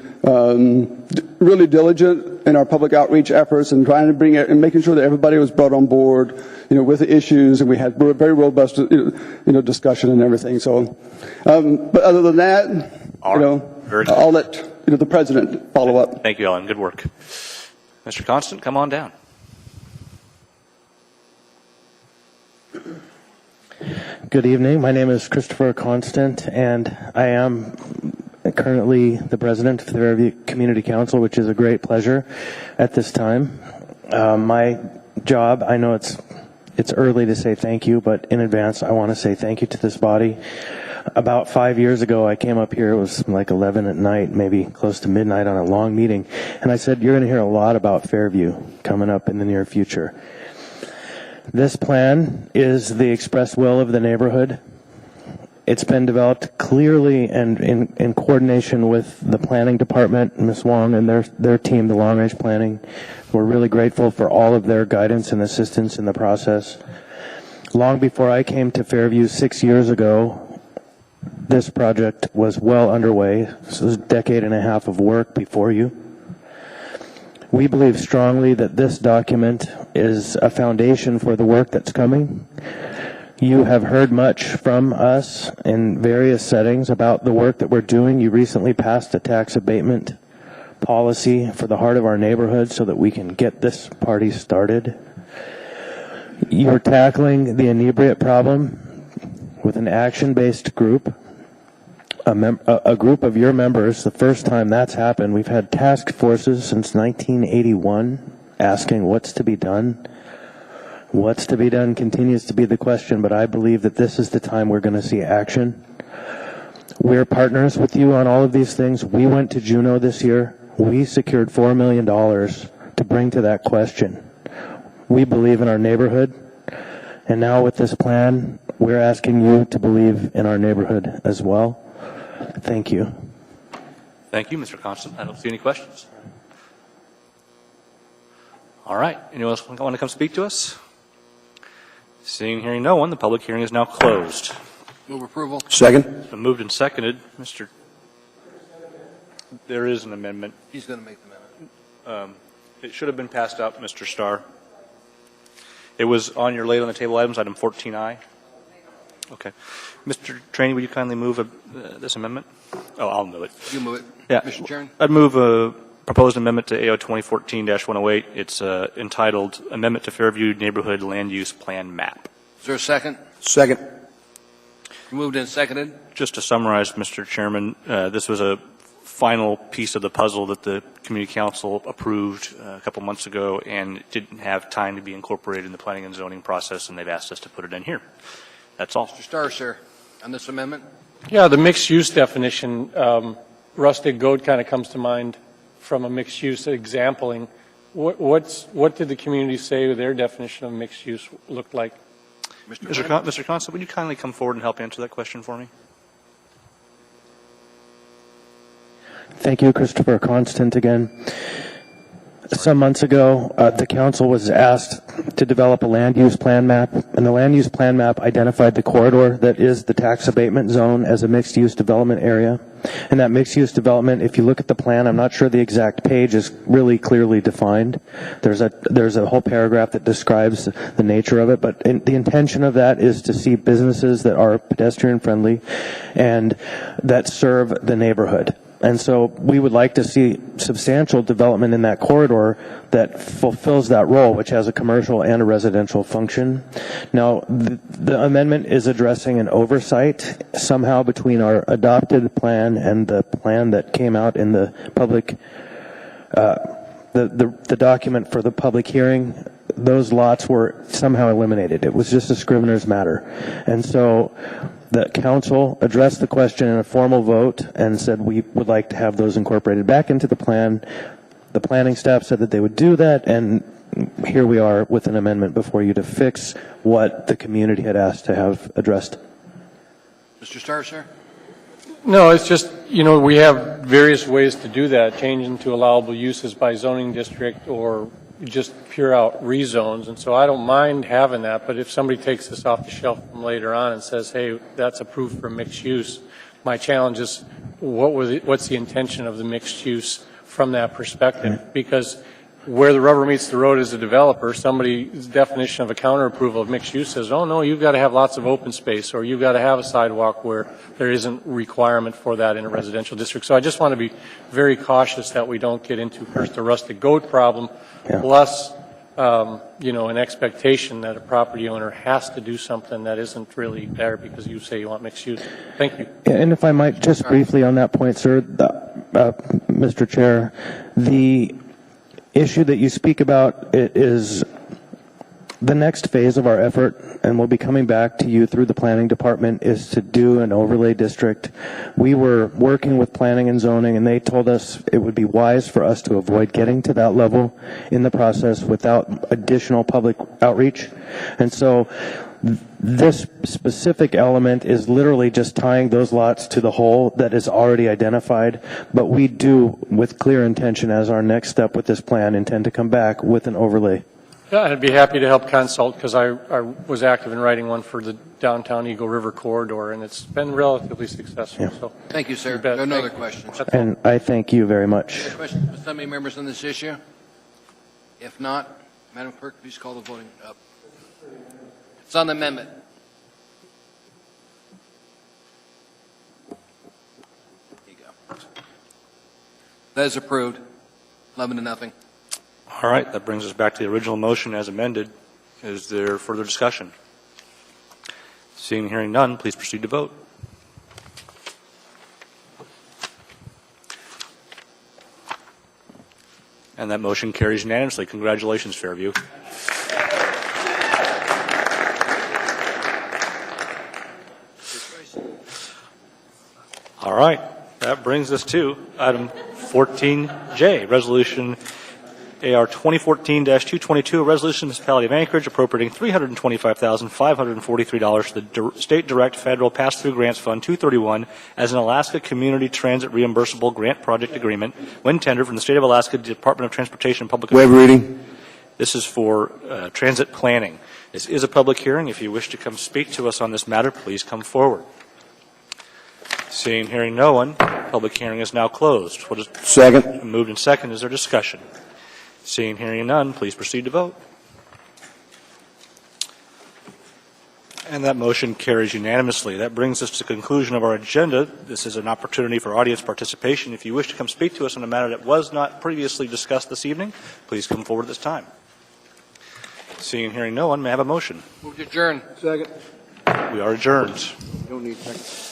really diligent in our public outreach efforts and trying to bring it and making sure that everybody was brought on board, with the issues, and we had very robust, discussion and everything. So, but other than that, I'll let the president follow up. Thank you, Alan. Good work. Mr. Constant, come on down. Good evening. My name is Christopher Constant, and I am currently the president of the Fairview Community Council, which is a great pleasure at this time. My job, I know it's early to say thank you, but in advance, I want to say thank you to this body. About 5 years ago, I came up here, it was like 11 at night, maybe close to midnight on a long meeting, and I said, you're going to hear a lot about Fairview coming up in the near future. This plan is the express will of the neighborhood. It's been developed clearly and in coordination with the planning department, Ms. Wong and their team, the long range planning. We're really grateful for all of their guidance and assistance in the process. Long before I came to Fairview 6 years ago, this project was well underway. So it was a decade and a half of work before you. We believe strongly that this document is a foundation for the work that's coming. You have heard much from us in various settings about the work that we're doing. You recently passed a tax abatement policy for the heart of our neighborhood so that we can get this party started. You're tackling the inebriate problem with an action-based group, a group of your members. The first time that's happened, we've had task forces since 1981 asking what's to be done. What's to be done continues to be the question, but I believe that this is the time we're going to see action. We're partners with you on all of these things. We went to Juneau this year. We secured $4 million to bring to that question. We believe in our neighborhood, and now with this plan, we're asking you to believe in our neighborhood as well. Thank you. Thank you, Mr. Constant. I don't see any questions. All right. Anyone else want to come speak to us? Seeing and hearing no one, the public hearing is now closed. Move approval. Second. It's been moved and seconded. There is an amendment. He's going to make the amendment. It should have been passed out, Mr. Starr. It was on your late on the table items, item 14I. Okay. Mr. Trainee, will you kindly move this amendment? Oh, I'll move it. You move it. Yeah. Mr. Chairman. I'd move a proposed amendment to AO 2014-108. It's entitled Amendment to Fairview Neighborhood Land Use Plan Map. Is there a second? Second. Moved and seconded. Just to summarize, Mr. Chairman, this was a final piece of the puzzle that the Community Council approved a couple months ago, and it didn't have time to be incorporated in the planning and zoning process, and they've asked us to put it in here. That's all. Mr. Starr, sir, on this amendment? Yeah, the mixed-use definition, rustic goat kind of comes to mind from a mixed-use exampling. What did the community say their definition of mixed-use looked like? Mr. Constant, would you kindly come forward and help answer that question for me? Thank you, Christopher Constant, again. Some months ago, the council was asked to develop a land use plan map, and the land use plan map identified the corridor that is the tax abatement zone as a mixed-use development area. And that mixed-use development, if you look at the plan, I'm not sure the exact page is really clearly defined. There's a whole paragraph that describes the nature of it, but the intention of that is to see businesses that are pedestrian-friendly and that serve the neighborhood. And so we would like to see substantial development in that corridor that fulfills that role, which has a commercial and a residential function. Now, the amendment is addressing an oversight somehow between our adopted plan and the plan that came out in the public, the document for the public hearing. Those lots were somehow eliminated. It was just a scrivener's matter. And so the council addressed the question in a formal vote and said we would like to have those incorporated back into the plan. The planning staff said that they would do that, and here we are with an amendment before you to fix what the community had asked to have addressed. Mr. Starr, sir? No, it's just, we have various ways to do that, change into allowable uses by zoning district or just pure out rezones. And so I don't mind having that, but if somebody takes this off the shelf from later on and says, hey, that's approved for mixed use, my challenge is what's the intention of the mixed use from that perspective? Because where the rubber meets the road as a developer, somebody's definition of a counter approval of mixed use says, oh no, you've got to have lots of open space, or you've got to have a sidewalk where there isn't requirement for that in a residential district. So I just want to be very cautious that we don't get into first a rustic goat problem, plus an expectation that a property owner has to do something that isn't really there because you say you want mixed use. Thank you. And if I might just briefly on that point, sir, Mr. Chair, the issue that you speak about is the next phase of our effort, and we'll be coming back to you through the planning department, is to do an overlay district. We were working with planning and zoning, and they told us it would be wise for us to avoid getting to that level in the process without additional public outreach. And so this specific element is literally just tying those lots to the hole that is already identified, but we do, with clear intention as our next step with this plan, intend to come back with an overlay. Yeah, I'd be happy to help consult because I was active in writing one for the downtown Eagle River corridor, and it's been relatively successful. Yeah. So Thank you, sir. There are no other questions. And I thank you very much. Other questions from assembly members on this issue? If not, Madam Clerk, please call the voting up. It's on the amendment. There you go. That is approved. 11-0. All right, that brings us back to the original motion as amended. Is there further discussion? Seeing and hearing none, please proceed to vote. And that motion carries unanimously. Congratulations, Fairview. All right, that brings us to item 14J, resolution AR 2014-222, a resolution of the Municipality of Anchorage appropriating $325,543 to the State Direct Federal Pass-Through Grants Fund 231 as an Alaska Community Transit Reimbursable Grant Project Agreement when tendered from the State of Alaska Department of Transportation and Public Waive reading. This is for transit planning. This is a public hearing. If you wish to come speak to us on this matter, please come forward. Seeing, hearing no one, public hearing is now closed. What is Second. moved and second? Is there discussion? Seeing, hearing none, please proceed to vote. And that motion carries unanimously. That brings us to the conclusion of our agenda. This is an opportunity for audience participation. If you wish to come speak to us on a matter that was not previously discussed this evening, please come forward at this time. Seeing and hearing no one, may I have a motion? Move to adjourn. Second. We are adjourned. Don't need second.